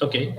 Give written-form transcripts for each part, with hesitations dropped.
Okay.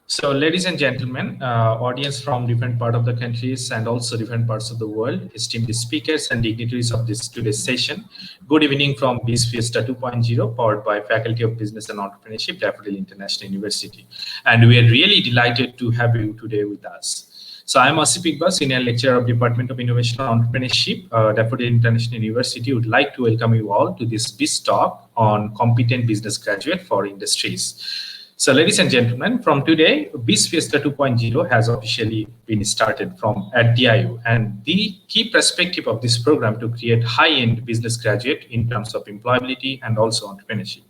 So, ladies and gentlemen, audience from different part of the countries and also different parts of the world, esteemed speakers and dignitaries of this today's session, good evening from BIS Fiesta 2.0, powered by Faculty of Business and Entrepreneurship, Daffodil International University. And we are really delighted to have you today with us. So I'm Asif Iqbal, Senior Lecturer of Department of Innovation and Entrepreneurship, Daffodil International University. Would like to welcome you all to this BIS talk on competent business graduate for industries. So, ladies and gentlemen, from today, BIS Fiesta 2.0 has officially been started from at DIU, and the key perspective of this program to create high-end business graduate in terms of employability and also entrepreneurship.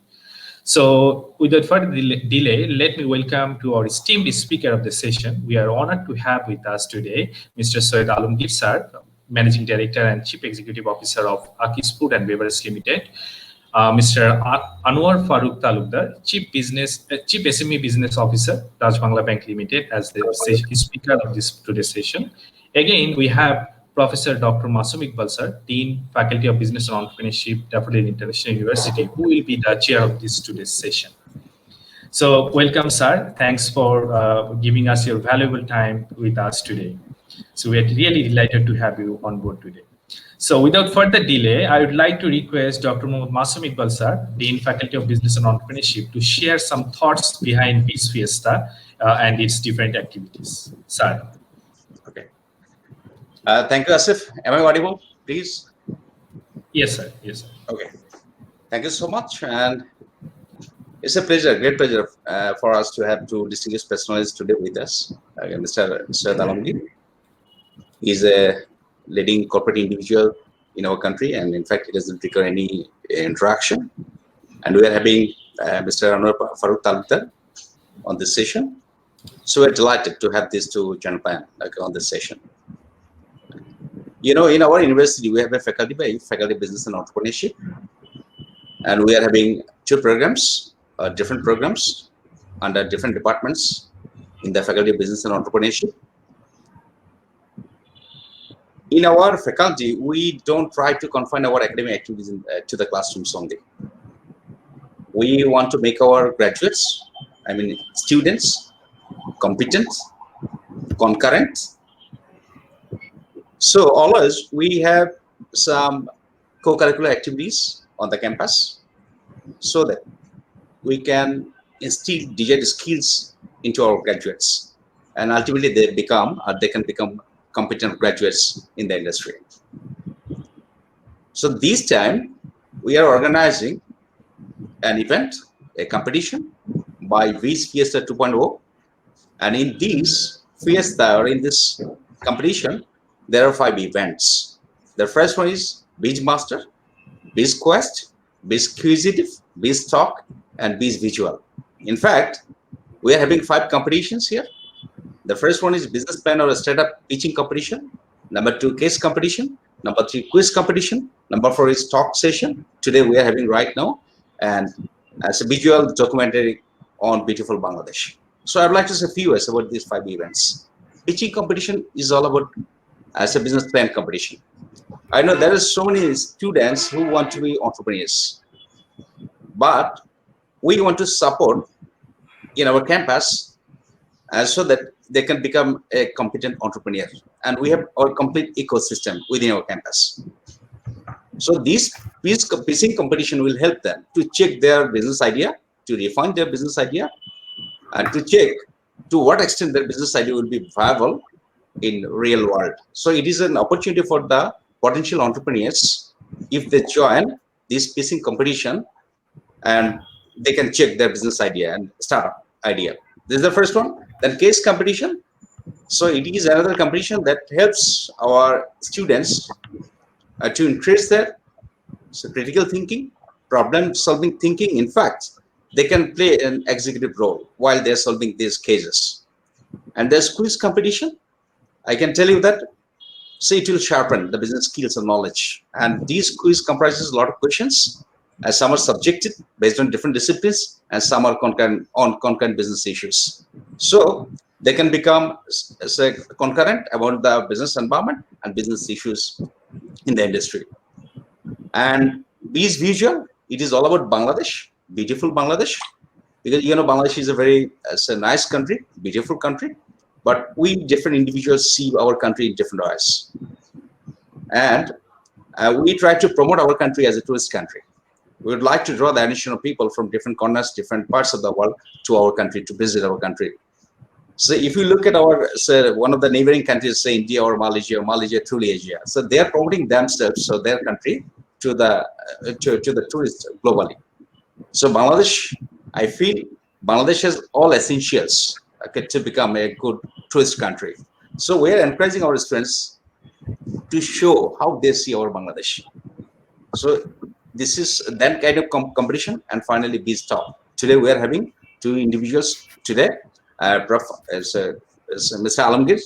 So, without further delay, let me welcome to our esteemed speaker of the session. We are honored to have with us today Mr. Syed Alamgir Sir, Managing Director and Chief Executive Officer of Aki's Food and Beverage Limited. Mr. Anwar Farooq Talukdar, Chief SME Business Officer, Raj Bangla Bank Limited, as the speaker of this today's session. Again, we have Professor Dr. Masum Iqbal Sir, Dean, Faculty of Business and Entrepreneurship, Daffodil International University, who will be the chair of this today's session. So, welcome, sir. Thanks for giving us your valuable time with us today. So, we are really delighted to have you on board today. So without further delay, I would like to request Dr. Mohammad Masum Iqbal Sir, Dean Faculty of Business and Entrepreneurship, to share some thoughts behind BIS Fiesta and its different activities. Sir. Okay. Thank you, Asif. Am I audible, please? Yes, sir. Yes, sir. Okay. Thank you so much. And it's a pleasure, great pleasure for us to have two distinguished personalities today with us. Mr. Syed Alamgir is a leading corporate individual in our country, and in fact, it doesn't require any interaction. And we are having Mr. Anwar Farooq Talukdar on this session. So we're delighted to have these two gentlemen on this session. You know, in our university, we have a faculty of Business and Entrepreneurship, and we are having two programs, different programs under different departments in the Faculty of Business and Entrepreneurship. In our faculty, we don't try to confine our academic activities to the classrooms only. We want to make our graduates, students, competent, concurrent. So always we have some co-curricular activities on the campus so that we can instill digital skills into our graduates, and ultimately they can become competent graduates in the industry. So this time we are organizing an event, a competition by BIS Fiesta 2.0, and in this Fiesta or in this competition there are 5 events. The first one is BIS Master, BIS Quest, BIS Quizzitive, BIS Talk, and BIS Visual. In fact, we are having 5 competitions here. The first one is business plan or a startup pitching competition. Number 2, case competition. Number 3, quiz competition. Number 4 is talk session. Today we are having right now, and as a visual documentary on beautiful Bangladesh. So I'd like to say a few words about these 5 events. Pitching competition is all about as a business plan competition. I know there are so many students who want to be entrepreneurs, but we want to support in our campus so that they can become a competent entrepreneur, and we have our complete ecosystem within our campus. So this pitching competition will help them to check their business idea, to refine their business idea, and to check to what extent their business idea will be viable in real world. So it is an opportunity for the potential entrepreneurs if they join this pitching competition, and they can check their business idea and startup idea. This is the first one. Then case competition. So it is another competition that helps our students to increase their critical thinking, problem solving thinking. In fact, they can play an executive role while they're solving these cases. And there's quiz competition. I can tell you that, say, it will sharpen the business skills and knowledge. And these quiz comprises a lot of questions, as some are subjective based on different disciplines, and some are concurrent business issues. So they can become concurrent about the business environment and business issues in the industry. And BIS Visual, it is all about Bangladesh, beautiful Bangladesh. because Bangladesh is it's a nice country, beautiful country, but we different individuals see our country in different ways, and we try to promote our country as a tourist country. We would like to draw the attention of people from different corners, different parts of the world to our country, to visit our country. So if you look at our, one of the neighboring countries, say India or Malaysia truly Asia. So they are promoting themselves, so their country, to the tourists globally. So Bangladesh, I feel Bangladesh has all essentials, okay, to become a good tourist country. So we are encouraging our students to show how they see our Bangladesh. So this is that kind of competition. And finally, BizTalk. Today we are having two individuals today, Mr. Alamgir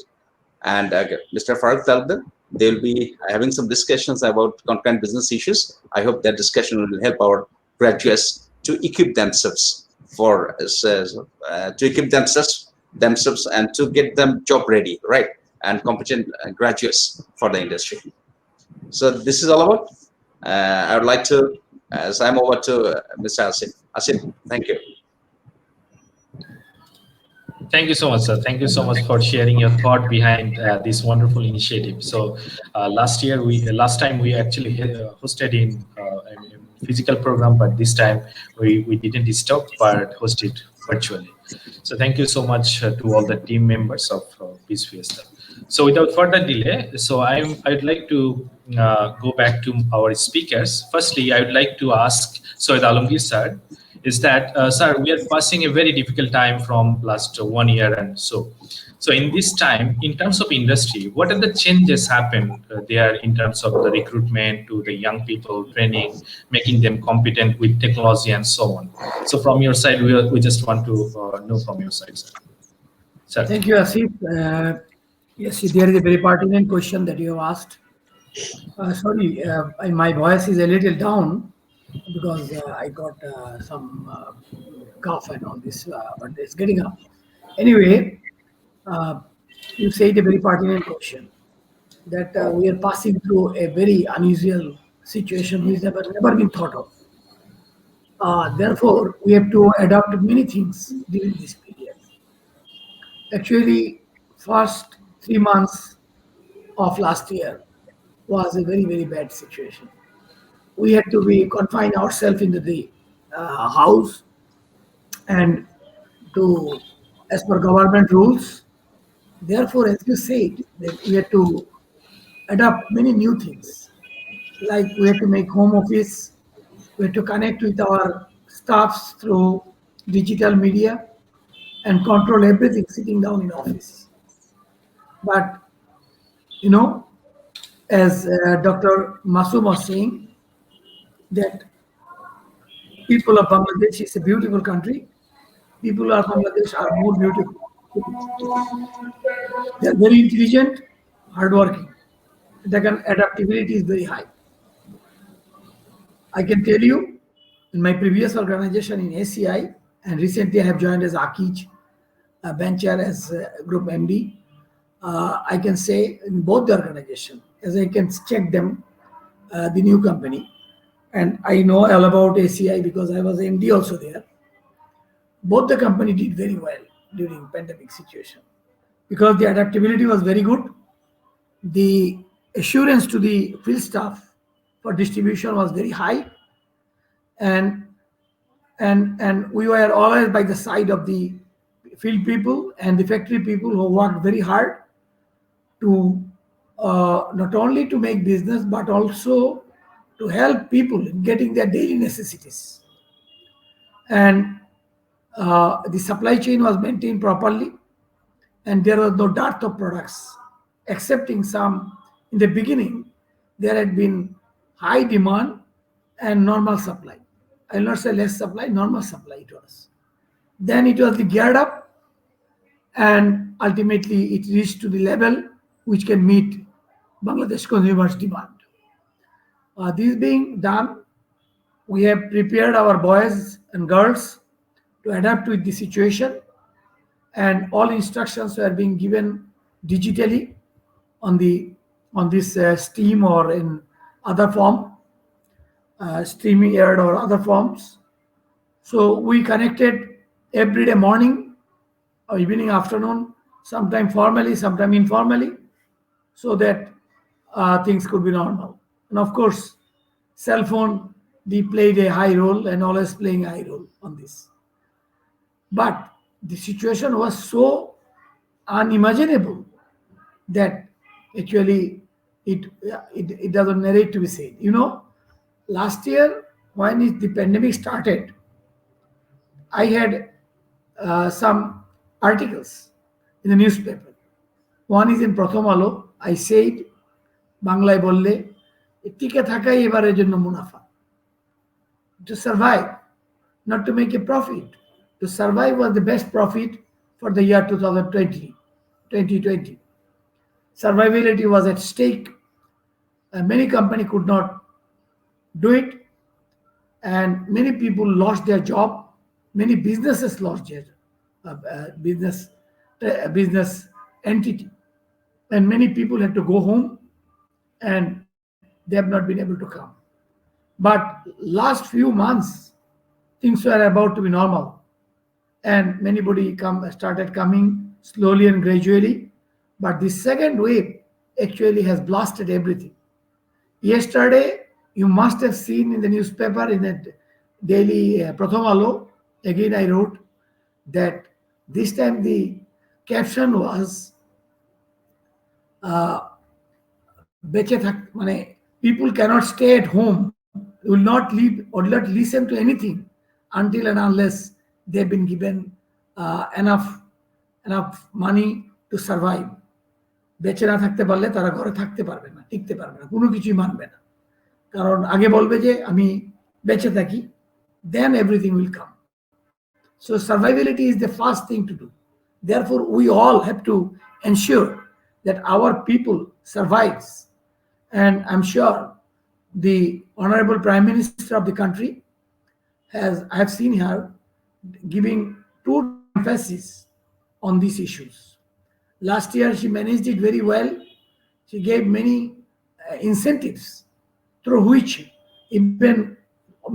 and Mr. Farooq Talukdar. They will be having some discussions about content business issues. I hope that discussion will help our graduates to equip themselves for themselves and to get them job ready, right, and competent graduates for the industry. So this is all about. I would like to, as I'm over to Mr. Asif. Asif, thank you. Thank you so much, sir. Thank you so much for sharing your thought behind this wonderful initiative. So last time we actually hosted in a physical program, but this time we didn't stop but hosted virtually. So thank you so much to all the team members of BizFiesta. So without further delay, so I'd like to go back to our speakers. Firstly, I would like to ask Soed Alamgir sir, is that, sir, we are passing a very difficult time from last 1 year and so. So in this time, in terms of industry, what are the changes happened there in terms of the recruitment to the young people, training, making them competent with technology and so on? So from your side, we just want to know from your side, sir. Sir. Thank you, Asif. Yes, there is a very pertinent question that you have asked. Sorry, my voice is a little down because I got some cough and all this, but it's getting up. Anyway, you said a very pertinent question that we are passing through a very unusual situation which has never been thought of. Therefore, we have to adopt many things during this period. Actually, first 3 months of last year was a very, very bad situation. We had to be confine ourselves into the house and as per government rules. Therefore, as you said, that we had to adopt many new things. Like we had to make home office, we had to connect with our staffs through digital media and control everything sitting down in office. But, as Dr. Masoom was saying, that people of Bangladesh is a beautiful country. People of Bangladesh are more beautiful. They are very intelligent, hardworking. Their adaptability is very high. I can tell you, in my previous organization in ACI, and recently I have joined as Akij venture as Group MD. I can say in both the organization, as I can check them, the new company, and I know all about ACI because I was MD also there. Both the company did very well during pandemic situation because the adaptability was very good. The assurance to the field staff for distribution was very high, and we were always by the side of the field people and the factory people who worked very hard to not only to make business but also to help people in getting their daily necessities. And the supply chain was maintained properly, and there was no dearth of products, excepting some. In the beginning, there had been high demand and normal supply. I will not say less supply, normal supply it was. Then it was geared up, and ultimately it reached to the level which can meet Bangladesh consumers' demand. This being done, we have prepared our boys and girls to adapt with the situation, and all instructions were being given digitally on this Steam or in other form, StreamYard or other forms. So we connected every day morning or evening, afternoon, sometime formally, sometime informally, so that things could be normal. And of course, cell phone, they played a high role and always playing a high role on this. But the situation was so unimaginable that actually it doesn't narrate to be said. Last year when the pandemic started, I had some articles in the newspaper. One is in Pratham Alo. I said, বাংলায় বললে টিকে থাকাই এবারের জন্য মুনাফা. To survive, not to make a profit. To survive was the best profit for the year 2020. Survivability was at stake. Many companies could not do it, and many people lost their job. Many businesses lost their business entity, and many people had to go home, and they have not been able to come. But last few months, things were about to be normal, and started coming slowly and gradually. But the second wave actually has blasted everything. Yesterday, you must have seen in the newspaper, in the daily Pratham Alo, again I wrote that this time the caption was people cannot stay at home, will not leave or not listen to anything until and unless they've been given enough money to survive. বেঁচে না থাকতে পারলে তারা ঘরে থাকতে পারবে না, টিকতে পারবে না, কোনো কিছুই মানবে না। কারণ আগে বলবে যে আমি বেঁচে থাকি, then everything will come. So survivability is the first thing to do. Therefore, we all have to ensure that our people survives. And I'm sure the Honorable Prime Minister of the country I have seen her giving true emphasis on these issues. Last year, she managed it very well. She gave many incentives through which even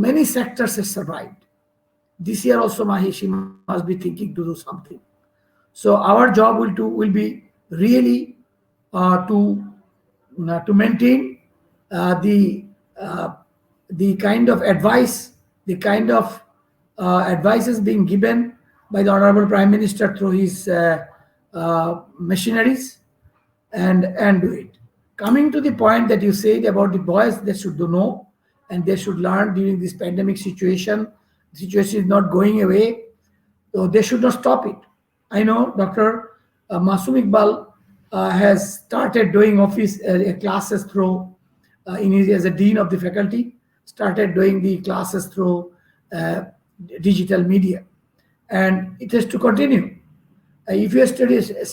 many sectors have survived. This year also, she must be thinking to do something. So our job will be really to maintain the kind of advice, the kind of advices being given by the Honorable Prime Minister through his machineries, and do it. Coming to the point that you said about the boys, they should know and they should learn during this pandemic situation. The situation is not going away, so they should not stop it. I know Dr. Masoom Iqbal has started doing office classes through, as a dean of the faculty, started doing the classes through digital media, and it has to continue. If you are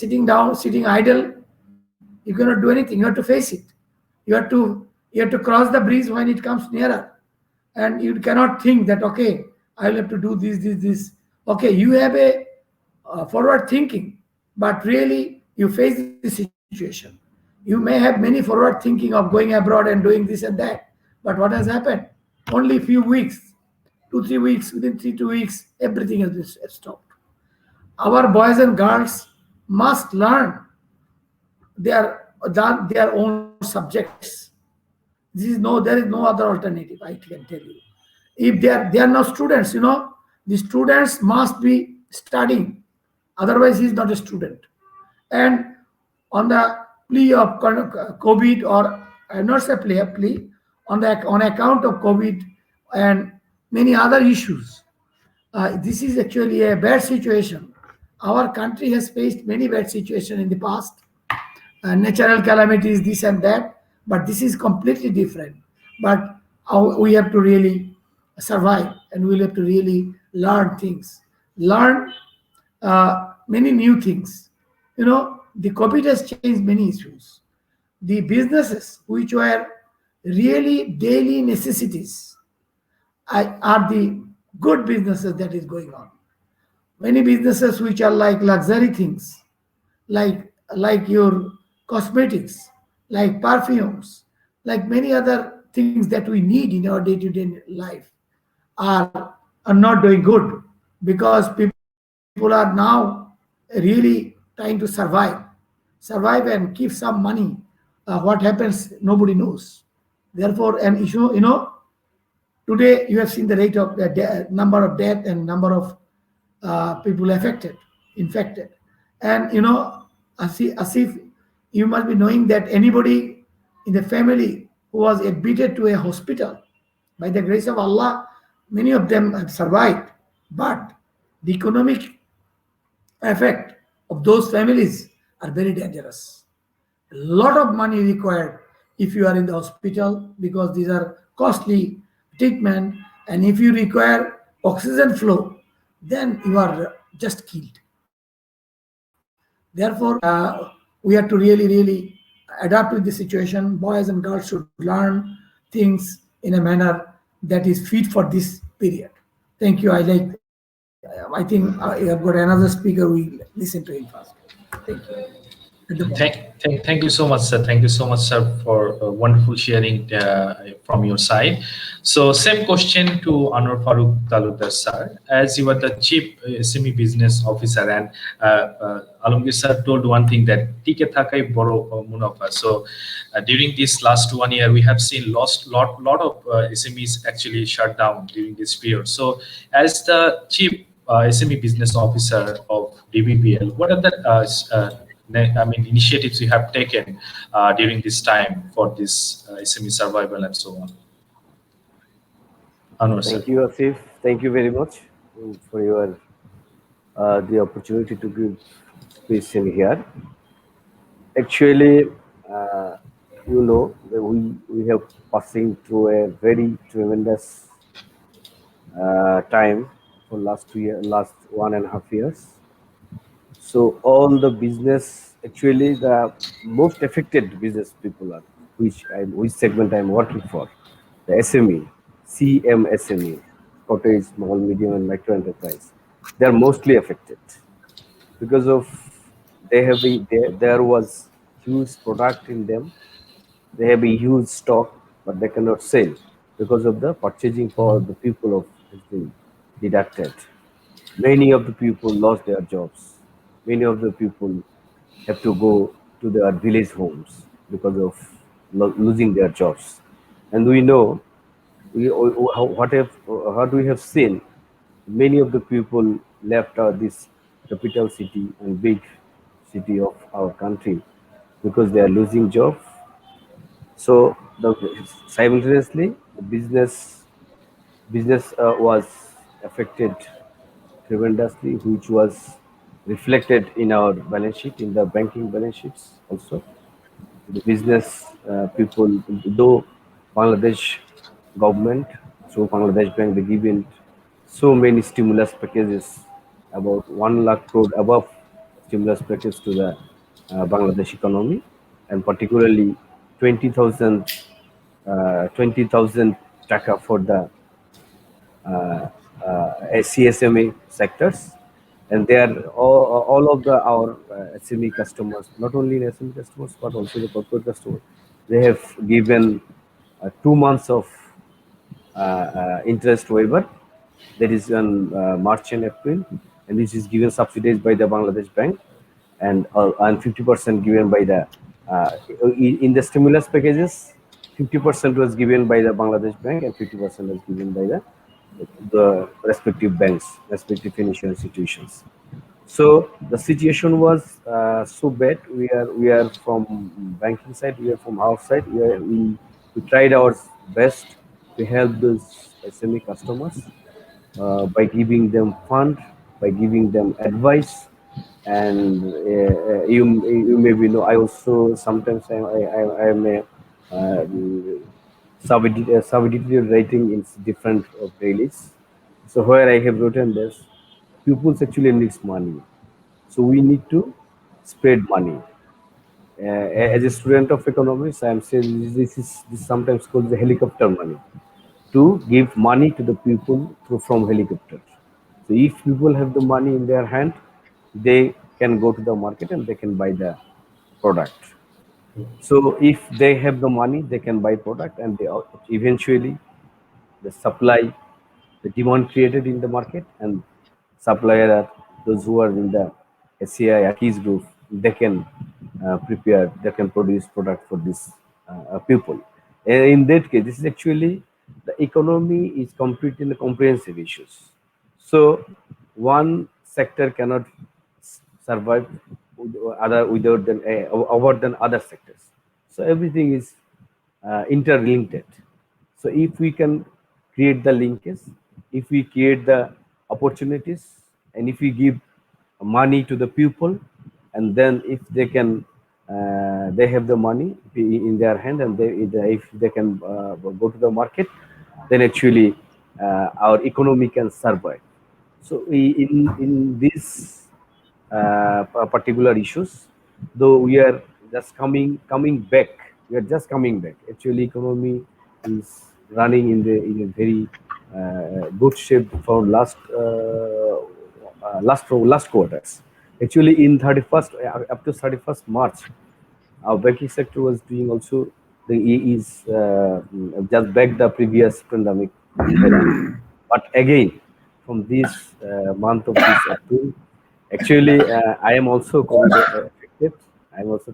sitting down, sitting idle, you cannot do anything. You have to face it. You have to cross the bridge when it comes nearer, and you cannot think that okay, I will have to do this. Okay, you have a forward thinking, but really you face the situation. You may have many forward thinking of going abroad and doing this and that, but what has happened? Only a few weeks, 2-3 weeks, within 3-2 weeks, everything has been stopped. Our boys and girls must learn their own subjects. There is no other alternative, I can tell you. If they are not students, the students must be studying. Otherwise, he is not a student. And on the plea of COVID, or I not say plea, on account of COVID and many other issues, this is actually a bad situation. Our country has faced many bad situations in the past, natural calamities, this and that, but this is completely different. But we have to really survive, and we'll have to really learn things, many new things. The COVID has changed many issues. The businesses which were really daily necessities are the good businesses that is going on. Many businesses which are like luxury things, like your cosmetics, like perfumes, like many other things that we need in our day-to-day life are not doing good, because people people are now really trying to survive and keep some money. What happens, nobody knows. Therefore, and today you have seen the rate of the number of death and number of people infected, and Asif, you must be knowing that anybody in the family who was admitted to a hospital, by the grace of Allah, many of them have survived, but the economic effect of those families are very dangerous. A lot of money required if you are in the hospital, because these are costly treatment, and if you require oxygen flow, then you are just killed. Therefore, we have to really adapt with the situation. Boys and girls should learn things in a manner that is fit for this period. Thank you. I think I have got another speaker. We listen to him first. Thank you. At the bottom. Thank you so much, sir. Thank you so much, sir, for wonderful sharing from your side. So, same question to Anwar Farooq Talukdar, sir. As you are the chief SME business officer, and Alamgir sir told one thing that "Tike thakai boro munafa." So, during this last 1 year, we have seen lot of SMEs actually shut down during this period. So, as the chief SME business officer of DBBL, what are the initiatives you have taken during this time for this SME survival and so on? Anwar, Thank sir. you, Asif. Thank you very much for your the opportunity to give speech in here. Actually, that we have passing through a very tremendous time for last 1.5 years. So all the business, actually the most affected business people are, which segment I'm working for, the SME, CMSME, cottage, small, medium, and micro enterprise. They are mostly affected because of there was huge product in them. They have a huge stock, but they cannot sell because of the purchasing power of the people has been deducted. Many of the people lost their jobs. Many of the people have to go to their village homes because of losing their jobs. And we know what we have seen. Many of the people left this capital city and big city of our country because they are losing jobs. So simultaneously, the business was affected tremendously, which was reflected in our balance sheet, in the banking balance sheets also. The business people, though Bangladesh government, through Bangladesh Bank, they given so many stimulus packages, about 1 lakh crore above stimulus package to the Bangladesh economy, and particularly 20,000 taka for the CSME sectors, and they are all of our SME customers, not only in SME customers but also the corporate customers. They have given 2 months of interest waiver, that is on March and April, and this is given subsidized by the Bangladesh Bank, and 50% given by the in the stimulus packages. 50% was given by the Bangladesh Bank and 50% was given by the respective banks, respective financial institutions. So the situation was so bad. We are from banking side. We are from our side. We tried our best to help those SME customers by giving them fund, by giving them advice, and you maybe know. I also sometimes I am a sub-editor writing in different dailies. So where I have written this, pupils actually needs money. So we need to spread money. As a student of economics, I am saying this is sometimes called the helicopter money, to give money to the people from helicopter. So if people have the money in their hand, they can go to the market and they can buy the product. So if they have the money, they can buy product, and they eventually the supply, the demand created in the market, and supplier are those who are in the SCI Akis group, they can prepare, they can produce product for this people. And in that case, this is actually the economy is completely the comprehensive issues. So one sector cannot survive without than over than other sectors. So everything is interlinked. So if we can create the linkage, if we create the opportunities, and if we give money to the people, and then if they can, they have the money in their hand, and if they can go to the market, then actually our economy can survive. So in these particular issues, though we are just coming back, we are just coming back. Actually, economy is running in a very good shape for last quarters. Actually, in 31st up to 31st March, our banking sector was doing also the is just back the previous pandemic era. But again, from this month of this April, actually I am also COVID affected. I'm also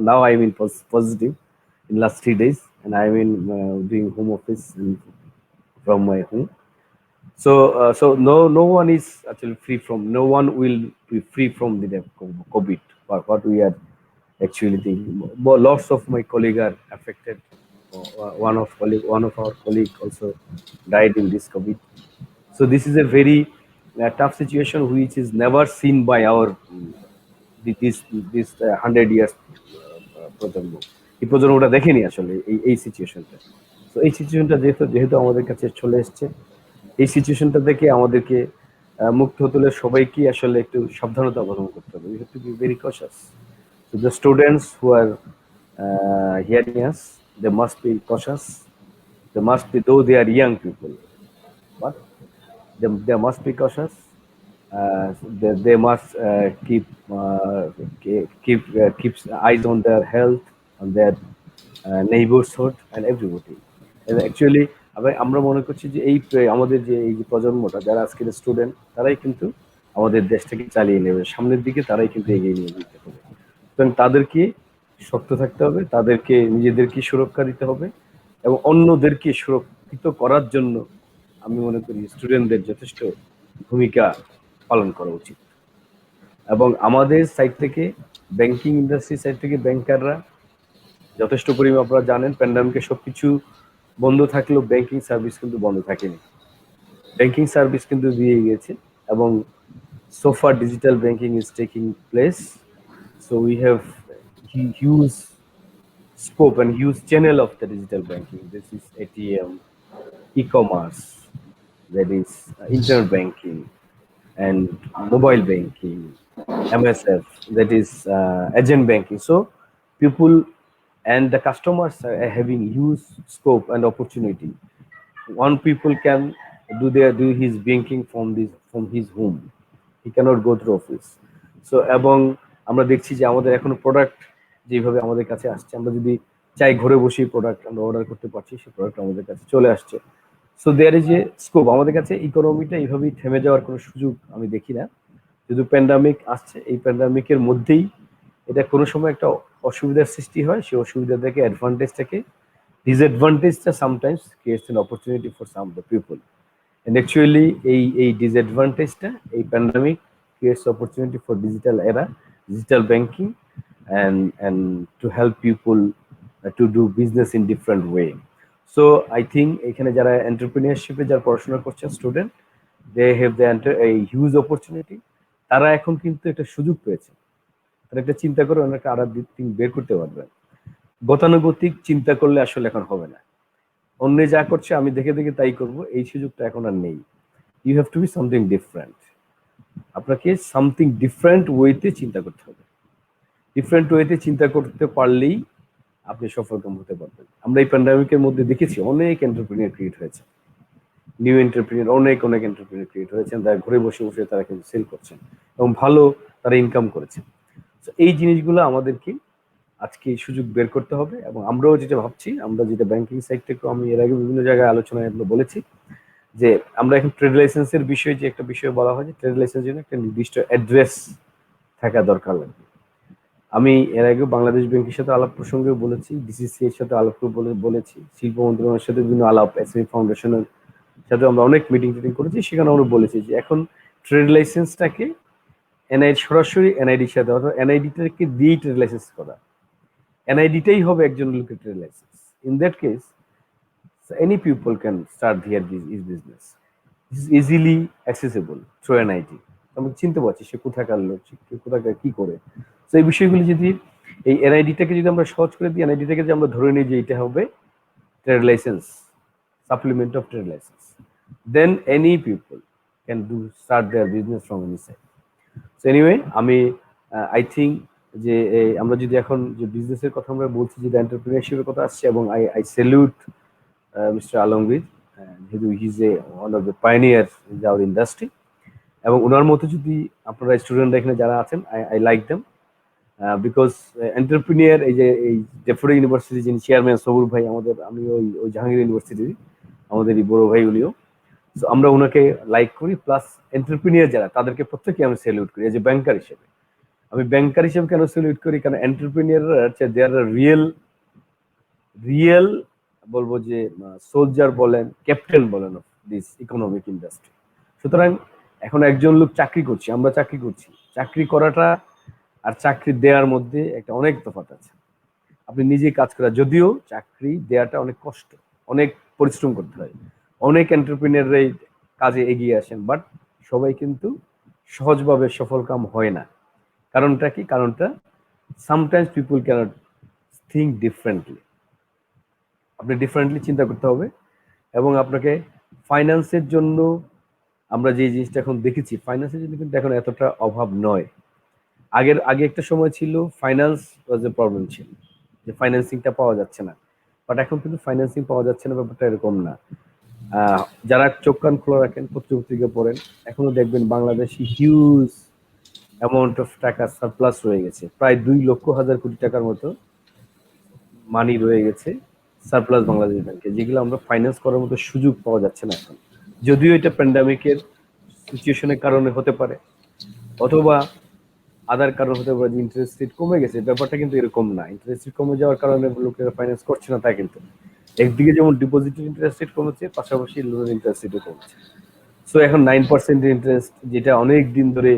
now I'm in positive in last 3 days, and I'm in doing home office from my home. So no one is actually free from, no one will be free from the COVID. What we are actually thinking. Lots of my colleagues are affected. One of our colleague also died in this COVID. So this is a very tough situation which is never seen by our this 100 years প্রজন্ম। এই প্রজন্মটা দেখেনি আসলে এই সিচুয়েশনটা। তো এই সিচুয়েশনটা যেহেতু আমাদের কাছে চলে এসছে, এই সিচুয়েশনটা থেকে আমাদেরকে মুক্ত হতে হলে সবাইকে আসলে একটু সাবধানতা অবলম্বন করতে হবে। We have to be very cautious. So the students who are hearing us, they must be cautious. They must be, though they are young people, but they must be cautious. They must keep eyes on their health, on their neighborhood and everybody. And actually আমরা মনে করছি যে আমাদের যে এই প্রজন্মটা যারা আজকের student, তারাই কিন্তু আমাদের দেশটাকে চালিয়ে নেবে সামনের দিকে, তারাই কিন্তু এগিয়ে নিয়ে যেতে হবে। সুতরাং তাদেরকে শক্ত থাকতে হবে, তাদেরকে নিজেদেরকে সুরক্ষা দিতে হবে, এবং অন্যদেরকে সুরক্ষিত করার জন্য আমি মনে করি স্টুডেন্টদের যথেষ্ট ভূমিকা পালন করা উচিত। এবং আমাদের সাইড থেকে, ব্যাংকিং ইন্ডাস্ট্রি সাইড থেকে ব্যাংকাররা যথেষ্ট পরিমাণ, আপনারা জানেন প্যান্ডামিকে সবকিছু বন্ধ থাকলেও ব্যাংকিং সার্ভিস কিন্তু বন্ধ থাকেনি। ব্যাংকিং সার্ভিস কিন্তু দিয়ে গিয়েছে, এবং so far digital banking is taking place. So we have huge scope and huge channel of the digital banking. This is ATM, e-commerce, that is internet banking, and mobile banking, MSF, that is agent banking. So people and the customers are having huge scope and opportunity. One people can do his banking from his home. He cannot go through office. So এবং আমরা দেখছি যে আমাদের এখনো product যেভাবে আমাদের কাছে আসছে, আমরা যদি চাই ঘরে বসেই প্রোডাক্ট আমরা অর্ডার করতে পারছি, সেই প্রোডাক্ট আমাদের কাছে চলে আসছে। So there is a scope. আমাদের কাছে ইকোনমিটা এইভাবেই থেমে যাওয়ার কোনো সুযোগ আমি দেখি না। যেহেতু প্যান্ডামিক আসছে, এই প্যান্ডামিকের মধ্যেই এটা কোনো সময় একটা অসুবিধার সৃষ্টি হয়, সেই অসুবিধা থেকে অ্যাডভান্টেজটাকে, ডিসঅ্যাডভান্টেজটা sometimes creates an opportunity for some the people. And actually এই disadvantage-টা, এই pandemic creates opportunity for digital era, digital banking, and to help people to do business in different way. So I think এখানে যারা entrepreneurship-এ যারা পড়াশোনা করছেন student, they have a huge opportunity. তারা এখন কিন্তু একটা সুযোগ পেয়েছে, তারা একটা চিন্তা করে অনেক আলাদা দিক বের করতে পারবে। গতানুগতিক চিন্তা করলে আসলে এখন হবে না, অন্য যা করছে আমি দেখে দেখে তাই করব, এই সুযোগটা এখন আর নেই। You have to be something different. আপনাকে সামথিং ডিফারেন্ট ওয়েতে চিন্তা করতে হবে। ডিফারেন্ট ওয়েতে চিন্তা করতে পারলেই আপনি সফলকাম হতে পারবেন। আমরা এই প্যান্ডামিকের মধ্যে দেখেছি অনেক এন্টারপ্রেনিউর ক্রিয়েট হয়েছে, নিউ এন্টারপ্রেনিউর অনেক এন্টারপ্রেনিউর ক্রিয়েট হয়েছেন, তারা ঘরে বসে বসে তারা কিন্তু সেল করছেন এবং ভালো তারা ইনকাম করেছেন। তো এই জিনিসগুলো আমাদেরকে আজকে সুযোগ বের করতে হবে। এবং আমরাও যেটা ভাবছি, আমরা যেটা ব্যাংকিং সাইড থেকে, আমি এর আগে বিভিন্ন জায়গায় আলোচনায় বলেছি যে আমরা এখন ট্রেড লাইসেন্সের বিষয়ে যে একটা বিষয় বলা হয় যে ট্রেড লাইসেন্সের জন্য একটা নির্দিষ্ট অ্যাড্রেস থাকা দরকার লাগবে। আমি এর আগে বাংলাদেশ ব্যাংকের সাথে আলাপ প্রসঙ্গে বলেছি, ডিসিসি এর সাথে আলাপ বলেছি, শিল্প মন্ত্রণালয়ের সাথে বিভিন্ন আলাপ, এসএমই ফাউন্ডেশনের সাথে আমরা অনেক মিটিং করেছি, সেখানে আমরা বলেছি যে এখন ট্রেড লাইসেন্সটাকে সরাসরি এনআইডির সাথে, অর্থাৎ এনআইডিটাকে দিয়েই ট্রেড লাইসেন্স করা, এনআইডিটাই হবে একজন লোকের trade licence. In that case any people can start here his business. This is easily accessible through NID. আমি চিনতে পারছি সে কোথাকার লোক, সে কোথাকার কি করে। তো এই বিষয়গুলি যদি এই এনআইডিটাকে যদি আমরা সহজ করে দিই, এনআইডিটাকে যদি আমরা ধরে নিই যে এটা হবে trade licence, supplement of trade licence, than any people can do start there business from any side. So anyway আমি আই থিঙ্ক যে আমরা যদি এখন যে বিজনেসের কথা আমরা বলছি, যে এন্টারপ্রেনারশিপের কথা আসছে, এবং I salute Mr. Alamgir, he's one of the pioneers in our industry. এবং ওনার মতো যদি আপনারা স্টুডেন্ট এখানে যারা আছেন, I like them because entrepreneur, এই যে এই ডেফোডিং ইউনিভার্সিটি যিনি চেয়ারম্যান সবুর ভাই, আমাদের আমি ওই জাহাঙ্গীর ইউনিভার্সিটির আমাদেরই বড় ভাই উনিও। সো আমরা ওনাকে লাইক করি, প্লাস এন্টারপ্রেনিয়ার যারা তাদেরকে প্রত্যেককে আমি স্যালিউট করি। যে ব্যাংকার হিসেবে আমি ব্যাংকার হিসেবে কেন স্যালিউট করি, কারণ এন্টারপ্রেনিয়াররা দে আর রিয়েল বলবো যে সোলজার বলেন, ক্যাপ্টেন বলেন অফ দিস ইকোনমিক ইন্ডাস্ট্রি। সুতরাং এখন একজন লোক চাকরি করছি, আমরা চাকরি করছি, চাকরি করাটা আর চাকরি দেওয়ার মধ্যে একটা অনেক তফাৎ আছে। আপনি নিজে কাজ করা, যদিও চাকরি দেওয়াটা অনেক কষ্ট, অনেক পরিশ্রম করতে হয়, অনেক এন্টারপ্রেনিয়াররাই কাজে এগিয়ে আসেন, বাট সবাই কিন্তু সহজভাবে সফল কাম হয় না। কারণটা কি? কারণটা sometimes people can't think differently. আপনি ডিফারেন্টলি চিন্তা করতে হবে, এবং আপনাকে ফাইন্যান্সের জন্য আমরা যে জিনিসটা এখন দেখেছি, ফাইন্যান্সের জন্য কিন্তু এখন এতটা অভাব নয়। আগে একটা সময় ছিল ফাইন্যান্স ওয়াজ এ প্রবলেম ছিল, যে ফাইন্যান্সিংটা পাওয়া যাচ্ছে না, বাট এখন কিন্তু ফাইন্যান্সিং পাওয়া যাচ্ছে না, ব্যাপারটা এরকম না। যারা চোখ কান খোলা রাখেন, পত্রিকা পড়েন, এখনো দেখবেন বাংলাদেশে হিউজ অ্যামাউন্ট অফ টাকা সারপ্লাস রয়ে গেছে, প্রায় 2,00,000 কোটি টাকার মতো মানি রয়ে গেছে সারপ্লাস বাংলাদেশ ব্যাংকে, যেগুলো আমরা ফাইন্যান্স করার মতো সুযোগ পাওয়া যাচ্ছে না এখন। যদিও এটা প্যান্ডামিকের সিচুয়েশনের কারণে হতে পারে, অথবা আদার কারণ হতে পারে, যে ইন্টারেস্ট রেট কমে গেছে, ব্যাপারটা কিন্তু এরকম না। ইন্টারেস্ট রেট কমে যাওয়ার কারণে লোকেরা ফাইন্যান্স করছে না তা কিন্তু, একদিকে যেমন ডিপোজিটের ইন্টারেস্ট রেট কমেছে, পাশাপাশি লোনের ইন্টারেস্ট রেটও কমেছে। সো এখন 9% ইন্টারেস্ট, যেটা অনেক দিন ধরে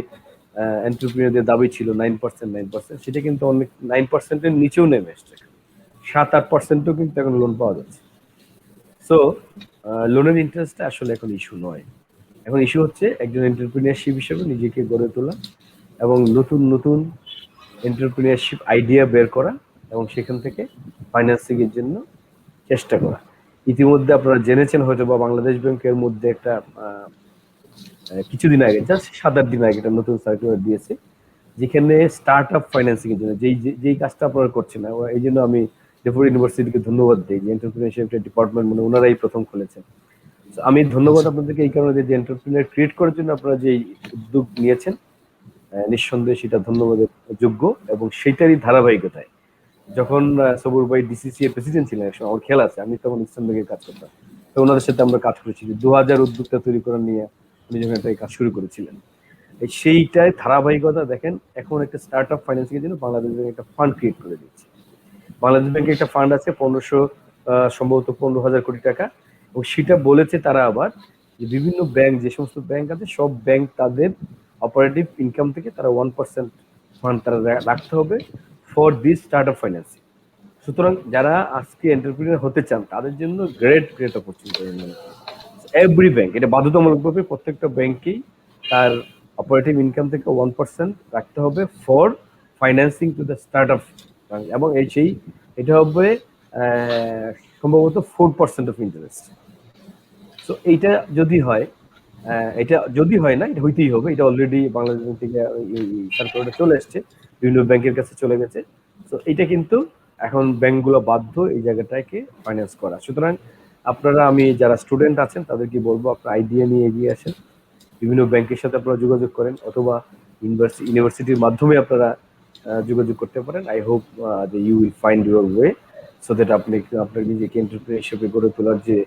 এন্টারপ্রেনিয়ারদের দাবি ছিল 9%, সেটা কিন্তু অনেক 9%-এর নিচেও নেমে এসছে, 7-8%ও কিন্তু এখন লোন পাওয়া যাচ্ছে। সো লোনের ইন্টারেস্টটা আসলে এখন ইস্যু নয়, এখন ইস্যু হচ্ছে একজন এন্টারপ্রেনিয়ারশিপ হিসেবে নিজেকে গড়ে তোলা, এবং নতুন নতুন এন্টারপ্রেনিয়ারশিপ আইডিয়া বের করা, এবং সেখান থেকে ফাইন্যান্সিং এর জন্য চেষ্টা করা। ইতিমধ্যে আপনারা জেনেছেন হয়তো, বা বাংলাদেশ ব্যাংকের মধ্যে একটা কিছুদিন আগে, জাস্ট 7-8 দিন আগে একটা নতুন সার্কুলার দিয়েছে, যেখানে স্টার্ট আপ ফাইন্যান্সিং এর জন্য যেই কাজটা আপনারা করছেন, এই জন্য আমি ডেফোডিং ইউনিভার্সিটিকে ধন্যবাদ দিই, যে এন্টারপ্রেনিয়ারশিপ ডিপার্টমেন্ট মানে ওনারাই প্রথম খুলেছেন। আমি ধন্যবাদ আপনাদেরকে এই কারণে যে এন্টারপ্রেনিয়ার ক্রিয়েট করার জন্য আপনারা যে উদ্যোগ নিয়েছেন, নিঃসন্দেহে সেটা ধন্যবাদের যোগ্য, এবং সেটারই ধারাবাহিকতায় যখন সবুর ভাই ডিসিসি এর প্রেসিডেন্ট ছিলেন, আমার খেয়াল আছে, আমি তখন ইসলাম ব্যাংকের কাজ করতাম, তো ওনাদের সাথে আমরা কাজ করেছি 2000 উদ্যোক্তা তৈরি করা নিয়ে, উনি যখন একটা কাজ শুরু করেছিলেন, সেইটাই ধারাবাহিকতা দেখেন। এখন একটা স্টার্ট আপ ফাইন্যান্সিং এর জন্য বাংলাদেশ ব্যাংক একটা ফান্ড ক্রিয়েট করে দিচ্ছে। বাংলাদেশ ব্যাংকে একটা ফান্ড আছে সম্ভবত 15,000 কোটি টাকা, এবং সেটা বলেছে তারা আবার যে বিভিন্ন ব্যাংক, যে সমস্ত ব্যাংক আছে, সব ব্যাংক তাদের অপারেটিভ ইনকাম থেকে তারা 1% ফান্ড তারা রাখতে হবে for this start up financing. সুতরাং যারা আজকে এন্টারপ্রেনিয়ার হতে চান, তাদের জন্য গ্রেট অপরচুনিটি। এভরি ব্যাংক এটা বাধ্যতামূলকভাবে প্রত্যেকটা ব্যাংকেই তার অপারেটিভ ইনকাম থেকে 1% রাখতে হবে for financing to the start up, এবং এটা হবে সম্ভবত 4% অফ ইন্টারেস্ট। সো এইটা যদি হয়, এটা যদি হয় না, এটা হইতেই হবে, এটা অলরেডি বাংলাদেশ ব্যাংক থেকে সার্কুলারটা চলে এসছে, বিভিন্ন ব্যাংকের কাছে চলে গেছে। তো এটা কিন্তু এখন ব্যাংকগুলো বাধ্য এই জায়গাটাকে ফাইন্যান্স করা। সুতরাং আপনারা, আমি যারা স্টুডেন্ট আছেন তাদেরকে বলবো, আপনার আইডিয়া নিয়ে এগিয়ে আসেন, বিভিন্ন ব্যাংকের সাথে আপনারা যোগাযোগ করেন, অথবা ইউনিভার্সিটির মাধ্যমে আপনারা যোগাযোগ করতে পারেন। আই হোপ যে you will find your way, so that আপনি আপনার নিজেকে এন্টারপ্রেনিয়ার হিসেবে গড়ে তোলার যে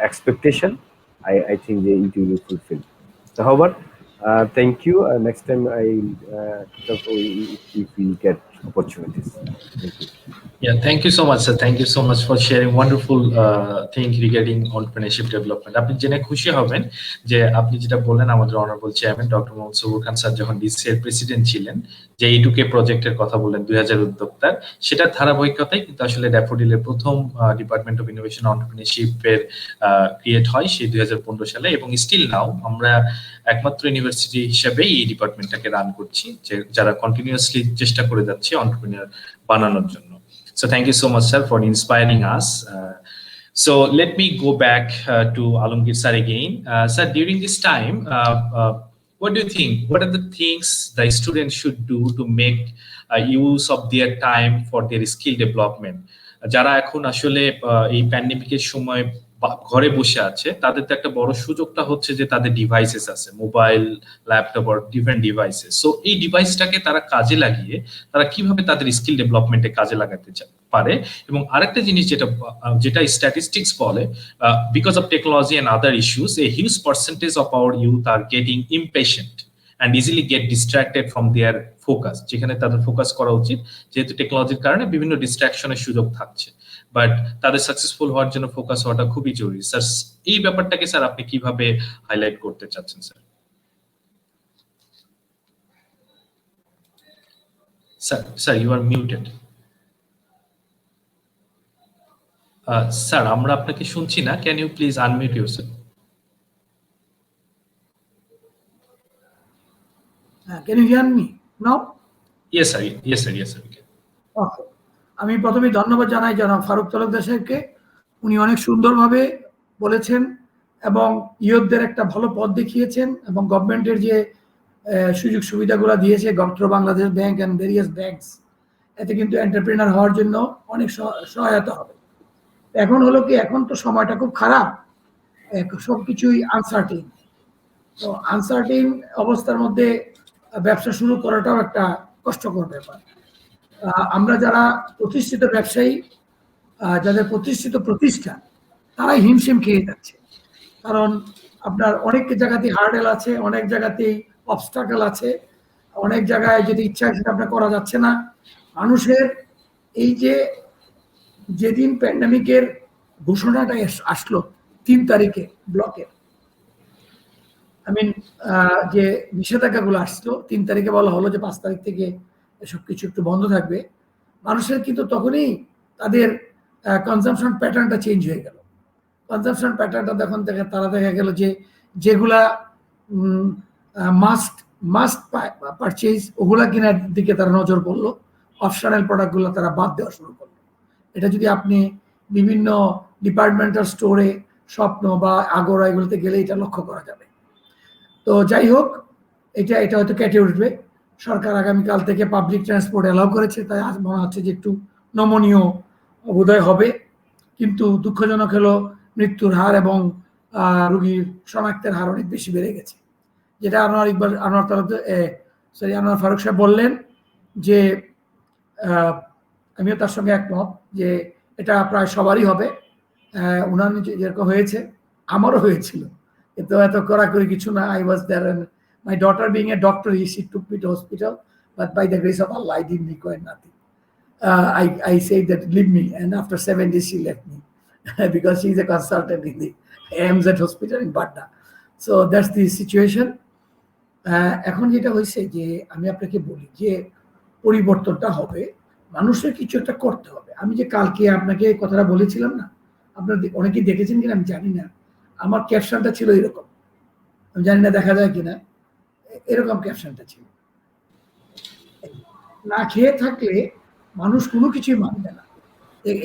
expectation, I think it will be fulfilled. So, however, thank you. Next time I talk if we get opportunities. Thank you. Yeah, thank you so much, sir. Thank you so much for sharing wonderful thing regarding entrepreneurship development. আপনি জেনে খুশি হবেন যে আপনি যেটা বললেন আমাদের honourable chairman doctor Mohammad Sabur Khan sir যখন ডিসি এর প্রেসিডেন্ট ছিলেন, যে E2K প্রজেক্টের কথা বললেন 2000 উদ্যোক্তার, সেটার ধারাবাহিকতায় কিন্তু আসলে ড্যাফোডিলের প্রথম ডিপার্টমেন্ট অফ ইনোভেশন অন্টারপ্রেনিউরশিপ এর ক্রিয়েট হয় সেই 2015 সালে, এবং স্টিল নাও আমরা একমাত্র ইউনিভার্সিটি হিসেবে এই ডিপার্টমেন্টটাকে রান করছি, যারা কন্টিনিউয়াসলি চেষ্টা করে যাচ্ছে এন্টারপ্রেনিউর বানানোর জন্য। So thank you so much, sir, for inspiring us. So let me go back to Alamgir sir again. Sir, during this time, what do you think? What are the things the students should do to make use of their time for their skill development? যারা এখন আসলে এই প্যান্ডেমিকের সময় ঘরে বসে আছে, তাদের তো একটা বড় সুযোগটা হচ্ছে যে তাদের ডিভাইসেস আছে, মোবাইল, ল্যাপটপ আর ডিফারেন্ট ডিভাইসেস। সো এই ডিভাইসটাকে তারা কাজে লাগিয়ে তারা কিভাবে তাদের স্কিল ডেভেলপমেন্টে কাজে লাগাতে পারে। এবং আরেকটা জিনিস যেটা স্ট্যাটিস্টিক্স বলে, because of technology and other issues, a huge percentage of our youth are getting impatient and easily get distracted from their focus, যেখানে তাদের ফোকাস করা উচিত, যেহেতু টেকনোলজির কারণে বিভিন্ন ডিস্ট্রাকশনের সুযোগ থাকছে, বাট তাদের সাকসেসফুল হওয়ার জন্য ফোকাস হওয়াটা খুবই জরুরি। স্যার, এই ব্যাপারটাকে স্যার আপনি কিভাবে হাইলাইট করতে চাচ্ছেন sir? Sir you are muted. Sir আমরা আপনাকে শুনছি না, can you please unmute yourself? Can you hear me now? Yes sir, yes sir, yes sir. Okay. আমি প্রথমে ধন্যবাদ জানাই জনাব ফারুক তালুকদার সাহেবকে। উনি অনেক সুন্দরভাবে বলেছেন এবং ইয়ুথদের একটা ভালো পথ দেখিয়েছেন, এবং গভর্নমেন্টের যে সুযোগ সুবিধাগুলো দিয়েছে, government Bangladesh bank and various banks, এতে কিন্তু এন্টারপ্রেনার হওয়ার জন্য অনেক সহায়তা হবে। এখন হলো কি, এখন তো সময়টা খুব খারাপ, সবকিছুই আনসার্টেন। তো আনসার্টেন অবস্থার মধ্যে ব্যবসা শুরু করাটাও একটা কষ্টকর ব্যাপার। আমরা যারা প্রতিষ্ঠিত ব্যবসায়ী, যাদের প্রতিষ্ঠিত প্রতিষ্ঠান, তারাই হিমশিম খেয়ে যাচ্ছে। কারণ আপনার অনেক জায়গাতেই হার্ডেল আছে, অনেক জায়গাতেই অবস্টাকেল আছে, অনেক জায়গায় যেটা ইচ্ছা সেটা আপনার করা যাচ্ছে না। মানুষের এই যে যেদিন প্যান্ডেমিকের ঘোষণাটা আসলো 3 তারিখে ব্লকের, যে নিষেধাজ্ঞাগুলো আসলো 3 তারিখে, বলা হলো যে 5 তারিখ থেকে এসব কিছু একটু বন্ধ থাকবে। মানুষের কিন্তু তখনই তাদের কনজাম্পশন প্যাটার্নটা চেঞ্জ হয়ে গেল। কনজাম্পশন প্যাটার্নটা তখন থেকে তারা দেখা গেল যে যেগুলা মাস্ট পারচেজ, ওগুলা কেনার দিকে তারা নজর পড়লো, অপশনাল প্রোডাক্টগুলো তারা বাদ দেওয়া শুরু করলো। এটা যদি আপনি বিভিন্ন ডিপার্টমেন্টাল স্টোরে, স্বপ্ন বা আগোরা এগুলোতে গেলে এটা লক্ষ্য করা যাবে। তো যাই হোক, এটা হয়তো কেটে উঠবে। সরকার আগামীকাল থেকে পাবলিক ট্রান্সপোর্ট অ্যালাউ করেছে, তাই আজ মনে হচ্ছে যে একটু নমনীয় বোধহয় হবে। কিন্তু দুঃখজনক হলো মৃত্যুর হার এবং রোগীর শনাক্তের হার অনেক বেশি বেড়ে গেছে, যেটা আনোয়ার ফারুক সাহেব বললেন, যে আমিও তার সঙ্গে একমত যে এটা প্রায় সবারই হবে। উনার যেরকম হয়েছে আমারও হয়েছিল, কিন্তু এত কড়াকড়ি কিছু না। I was there and my daughter being a doctor, she took me to hospital, but by the grace of Allah, I didn't require nothing. I said that leave me, and after 7 days she left me because she is a consultant in the AMZ hospital in Patna. So that's the situation. এখন যেটা হয়েছে যে আমি আপনাকে বলি যে পরিবর্তনটা হবে, মানুষের কিছু একটা করতে হবে। আমি যে কালকে আপনাকে কথাটা বলেছিলাম না, আপনারা অনেকেই দেখেছেন কিনা আমি জানি না, আমার ক্যাপশনটা ছিল এরকম, আমি জানি না দেখা যায় কিনা, এরকম ক্যাপশনটা ছিল, না খেয়ে থাকলে মানুষ কোনো কিছুই মানবে না।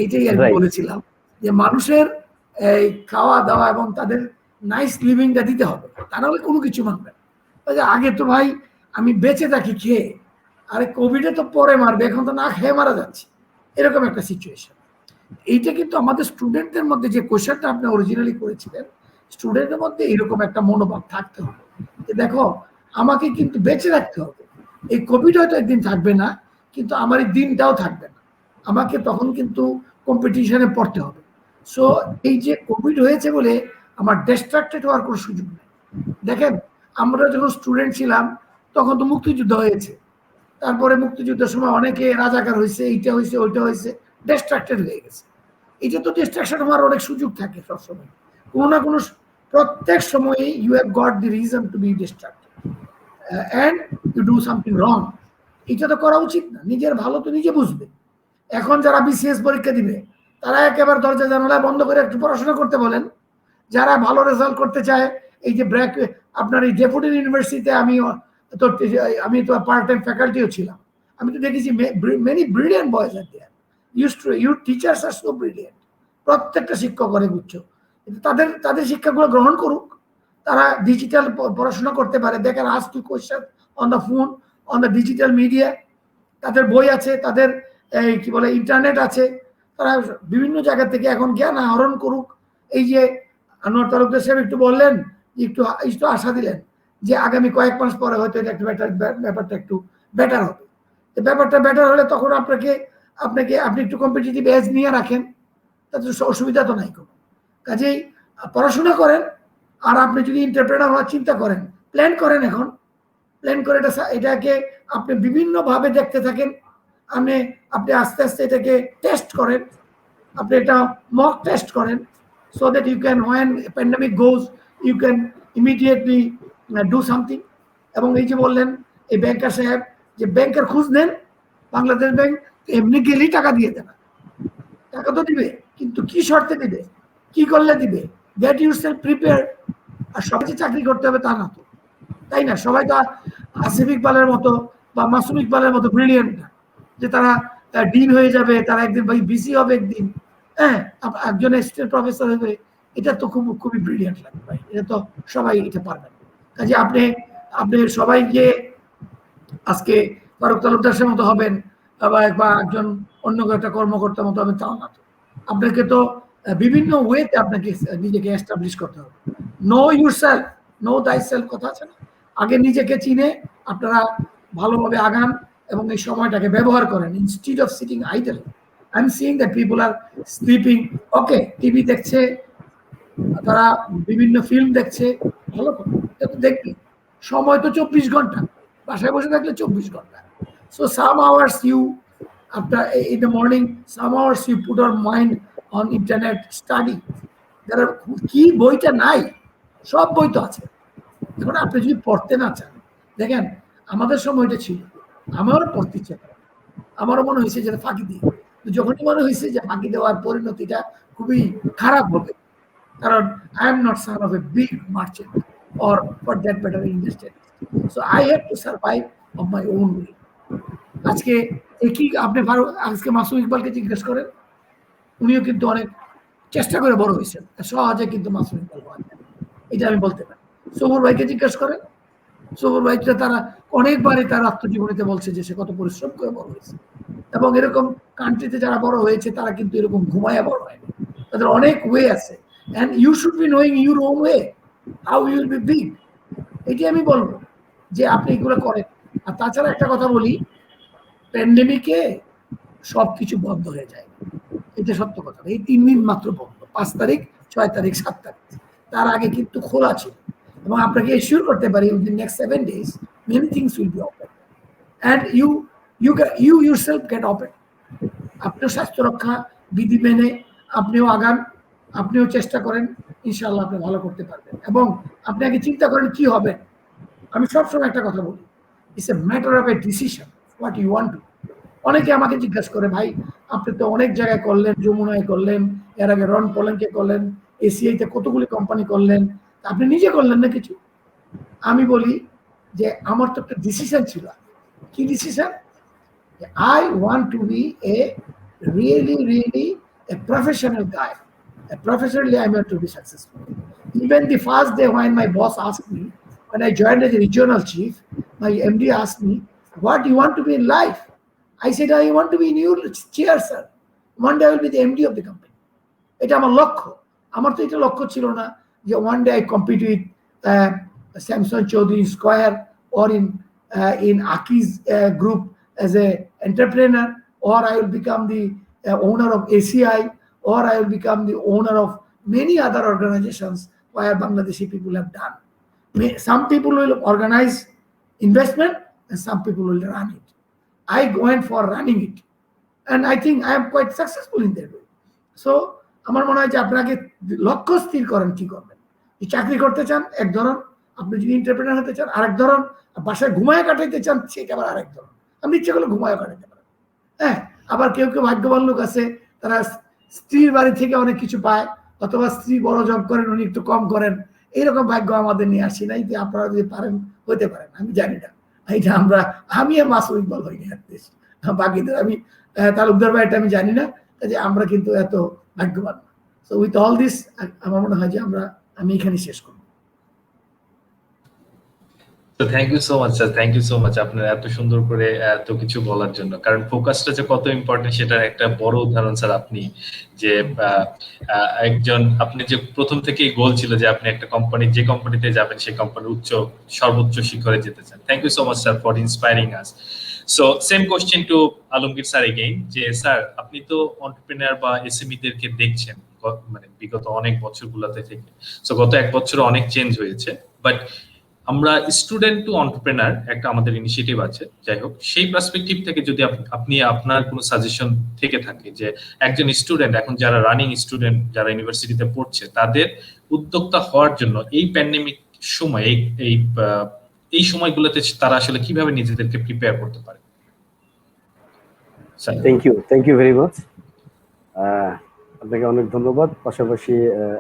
এইটাই আমি বলেছিলাম যে মানুষের এই খাওয়া দাওয়া এবং তাদের নাইস লিভিংটা দিতে হবে, তা নাহলে কোনো কিছু মানবে না। আগে তো ভাই আমি বেঁচে থাকি খেয়ে, আরে কোভিডে তো পরে মারবে, এখন তো না খেয়ে মারা যাচ্ছে, এরকম একটা সিচুয়েশন। এইটা কিন্তু আমাদের স্টুডেন্টদের মধ্যে, যে কোয়েশ্চেনটা আপনি অরিজিনালি করেছিলেন, স্টুডেন্টের মধ্যে এরকম একটা মনোভাব থাকতে হবে যে দেখো আমাকে কিন্তু বেঁচে রাখতে হবে। এই কোভিড হয়তো একদিন থাকবে না, কিন্তু আমার এই দিনটাও থাকবে না, আমাকে তখন কিন্তু কম্পিটিশনে পড়তে হবে। সো এই যে কোভিড হয়েছে বলে আমার ডিস্ট্রাক্টেড হওয়ার কোনো সুযোগ নেই। দেখেন, আমরা যখন স্টুডেন্ট ছিলাম তখন তো মুক্তিযুদ্ধ হয়েছে, তারপরে মুক্তিযুদ্ধের সময় অনেকে রাজাকার হয়েছে, এইটা হয়েছে ওইটা হয়েছে, ডিস্ট্রাক্টেড হয়ে গেছে। এটা তো ডিস্ট্রাকশন হওয়ার অনেক সুযোগ থাকে সবসময়, কোনো না কোনো প্রত্যেক সময়ে you have got the reason to be distracted and you do something wrong. এটা তো করা উচিত না, নিজের ভালো তো নিজে বুঝবে। এখন যারা বিসিএস পরীক্ষা দিবে তারা একেবারে দরজা জানালা বন্ধ করে একটু পড়াশোনা করতে বলেন। যারা ভালো রেজাল্ট করতে চায়, এই যে আপনার এই ডেপুটি ইউনিভার্সিটিতে আমি তো পার্ট টাইম ফ্যাকাল্টিও ছিলাম, আমি তো দেখেছি many brilliant boys are there, your teachers are so brilliant, প্রত্যেকটা শিক্ষক অনেক উচ্চ। তাদের শিক্ষাগুলো গ্রহণ করুক, তারা ডিজিটাল পড়াশোনা করতে পারে, দেখেন ask two question on the phone, on the digital media, তাদের বই আছে, তাদের কি বলে ইন্টারনেট আছে, তারা বিভিন্ন জায়গা থেকে এখন জ্ঞান আহরণ করুক। এই যে আনোয়ার তালুকদার সাহেব একটু বললেন, একটু আশা দিলেন যে আগামী কয়েক মাস পরে হয়তো এটা একটু ব্যাপারটা একটু বেটার হবে। ব্যাপারটা বেটার হলে তখন আপনি একটু কম্পিটিটিভ এজ নিয়ে রাখেন, তাতে অসুবিধা তো নাই কোনো। কাজেই পড়াশোনা করেন, আর আপনি যদি এন্টারপ্রেনার হওয়ার চিন্তা করেন, প্ল্যান করেন, এখন প্ল্যান করে এটাকে আপনি বিভিন্নভাবে দেখতে থাকেন। আপনি আস্তে আস্তে এটাকে টেস্ট করেন, আপনি এটা মক টেস্ট করেন, so that you can, when pandemic goes, you can immediately do something. এবং এই যে বললেন এই ব্যাংকার সাহেব, যে ব্যাংকের খোঁজ নেন, বাংলাদেশ ব্যাংক এমনি গেলেই টাকা দিয়ে দেবে, টাকা তো দিবে, কিন্তু কি শর্তে দিবে, কি করলে দিবে, গেট ইউরসেলফ প্রিপেয়ার। আর সবাই যে চাকরি করতে হবে তা না তো, তাই না? সবাই তো আসিফ ইকবালের মতো বা মাসুম ইকবালের মতো ব্রিলিয়েন্ট না যে তারা ডিন হয়ে যাবে, তারা একদিন বিসি হবে, একদিন একজন অ্যাসিস্ট্যান্ট প্রফেসর হবে। এটা তো খুবই ব্রিলিয়েন্ট লাগে ভাই, এটা তো সবাই এটা পারবেন। কাজে আপনি সবাই গিয়ে আজকে ফারুক তালুকদার মতো হবেন বা একজন অন্য একটা কর্মকর্তার মতো হবেন তাও না তো। আপনাকে তো বিভিন্ন ওয়েতে আপনাকে নিজেকে এস্টাবলিশ করতে হবে। Know yourself, know thy self কথা আছে না, আগে নিজেকে চিনে আপনারা ভালোভাবে আগান এবং এই সময়টাকে ব্যবহার করেন। Instead of sitting idle, I am seeing that people are sleeping. Okay, TV দেখছে, তারা বিভিন্ন ফিল্ম দেখছে, ভালো দেখবি, সময় তো 24 ঘন্টা, বাসায় বসে থাকলে 24 ঘন্টা। So some hours you after in the morning, some hours you put your mind on internet study. There are কি বইটা নাই, সব বই তো আছে। এখন আপনি যদি পড়তে না চান, দেখেন আমাদের সময়টা ছিল, আমারও পড়তে ইচ্ছে করে, আমারও মনে হয়েছে যে ফাঁকি দিই, যখনই মনে হয়েছে যে ফাঁকি দেওয়ার পরিণতিটা খুবই খারাপ হবে, কারণ I am not son of a big merchant or for that matter investor, so I have to survive of my own way. আজকে কি আপনি আজকে মাসুম ইকবালকে জিজ্ঞেস করেন, উনিও কিন্তু অনেক চেষ্টা করে বড় হয়েছেন, সহজে কিন্তু মাসুম ইকবাল হয় না, এটা আমি বলতে পারি। সবুর ভাইকে জিজ্ঞেস করেন, সবুর ভাইটা তারা অনেকবারই তার আত্মজীবনীতে বলছে যে সে কত পরিশ্রম করে বড় হয়েছে, এবং এরকম কান্ট্রিতে যারা বড় হয়েছে তারা কিন্তু এরকম ঘুমায়া বড় হয়নি, তাদের অনেক ওয়ে আছে। and you should be knowing your own way how you will be big. এটি আমি বলবো যে আপনি এগুলো করেন। আর তাছাড়া একটা কথা বলি, প্যান্ডেমিকে সবকিছু বন্ধ হয়ে যায়, এটা সত্য কথা। এই 3 দিন মাত্র বন্ধ, 5 তারিখ, 6 তারিখ, 7 তারিখ, তার আগে কিন্তু খোলা ছিল। এবং আপনাকে এশিওর করতে পারি within next 7 days many things will be open and you yourself get open. আপনিও স্বাস্থ্য রক্ষা বিধি মেনে আপনিও আগান, আপনিও চেষ্টা করেন, ইনশাআল্লাহ আপনি ভালো করতে পারবেন। এবং আপনি আগে চিন্তা করেন কি হবে। আমি সবসময় একটা কথা বলি, it's a matter of a decision what you want to. অনেকে আমাকে জিজ্ঞাসা করে, ভাই আপনি তো অনেক জায়গায় করলেন, যমুনায় করলেন, এর আগে রন পোল্যান্ডকে করলেন, এসিআইতে কতগুলি কোম্পানি করলেন, আপনি নিজে করলেন না কিছু? আমি বলি যে আমার তো একটা ডিসিশন ছিল। কি decision? I want to be a really a professional guy. Professionally, I want to be successful. Even the first day when my boss asked me, when I joined as a regional chief, my MD asked me, what do you want to be in life? I said, I want to be in your chair, sir. One day I will be the MD of the company. এটা আমার লক্ষ্য। আমার তো এটা লক্ষ্য ছিল না যে one day I compete with Samson Chaudhary Square or in Aki's group as a entrepreneur, or I will become the owner of ACI, or I will become the owner of many other organizations where Bangladeshi people have done. Some people will organize investment and some people will run it. I went for running it, and I think I am quite successful in that way. So আমার মনে হয় যে আপনাকে লক্ষ্য স্থির করেন কি করবেন। এই চাকরি করতে চান এক ধরন, আপনি যদি এন্টারপ্রেনার হতে চান আরেক ধরন, বাসায় ঘুমায় কাটাইতে চান সেটা আবার আরেক ধরন। আপনি ইচ্ছে করলে ঘুমায় কাটাইতে পারেন। হ্যাঁ, আবার কেউ কেউ ভাগ্যবান লোক আছে, তারা স্ত্রীর বাড়ি থেকে অনেক কিছু পায়, অথবা স্ত্রী বড় জব করেন উনি একটু কম করেন। এইরকম ভাগ্য আমাদের নিয়ে আসি নাই, যে আপনারা যদি পারেন হইতে পারেন, আমি জানি না। এইটা আমি মাসুদ ইকবাল হইনি, বাকিদের আমি তালুকদার ভাই, এটা আমি জানি না যে আমরা কিন্তু এত ভাগ্যবান। সো উইথ অল দিস আমার মনে হয় যে আমি এখানে শেষ করব। তো thank you so much sir, thank you so much আপনার এত সুন্দর করে এত কিছু বলার জন্য। কারণ ফোকাসটা যে কত ইম্পর্টেন্ট সেটার একটা বড় উদাহরণ স্যার আপনি। যে আপনি যে প্রথম থেকেই গোল ছিল যে আপনি একটা কোম্পানি, যে কোম্পানিতে যাবেন সেই কোম্পানির সর্বোচ্চ শিখরে যেতে চান। Thank you so much sir for inspiring us. So same question to Alamgir sir again, যে স্যার আপনি তো এন্টারপ্রেনার বা এসএমই দেরকে দেখছেন মানে বিগত অনেক বছরগুলোতে থেকে। সো গত এক বছরে অনেক চেঞ্জ হয়েছে, বাট আমরা স্টুডেন্ট টু এন্টারপ্রেনার একটা আমাদের ইনিশিয়েটিভ আছে। যাই হোক, সেই পার্সপেক্টিভ থেকে যদি আপনি আপনার কোনো সাজেশন থেকে থাকে যে একজন স্টুডেন্ট, এখন যারা রানিং স্টুডেন্ট, যারা ইউনিভার্সিটিতে পড়ছে, তাদের উদ্যোক্তা হওয়ার জন্য এই প্যান্ডেমিক সময় এই সময়গুলোতে তারা আসলে কিভাবে নিজেদেরকে প্রিপেয়ার করতে পারে? Thank you very much. আপনাকে অনেক ধন্যবাদ, পাশাপাশি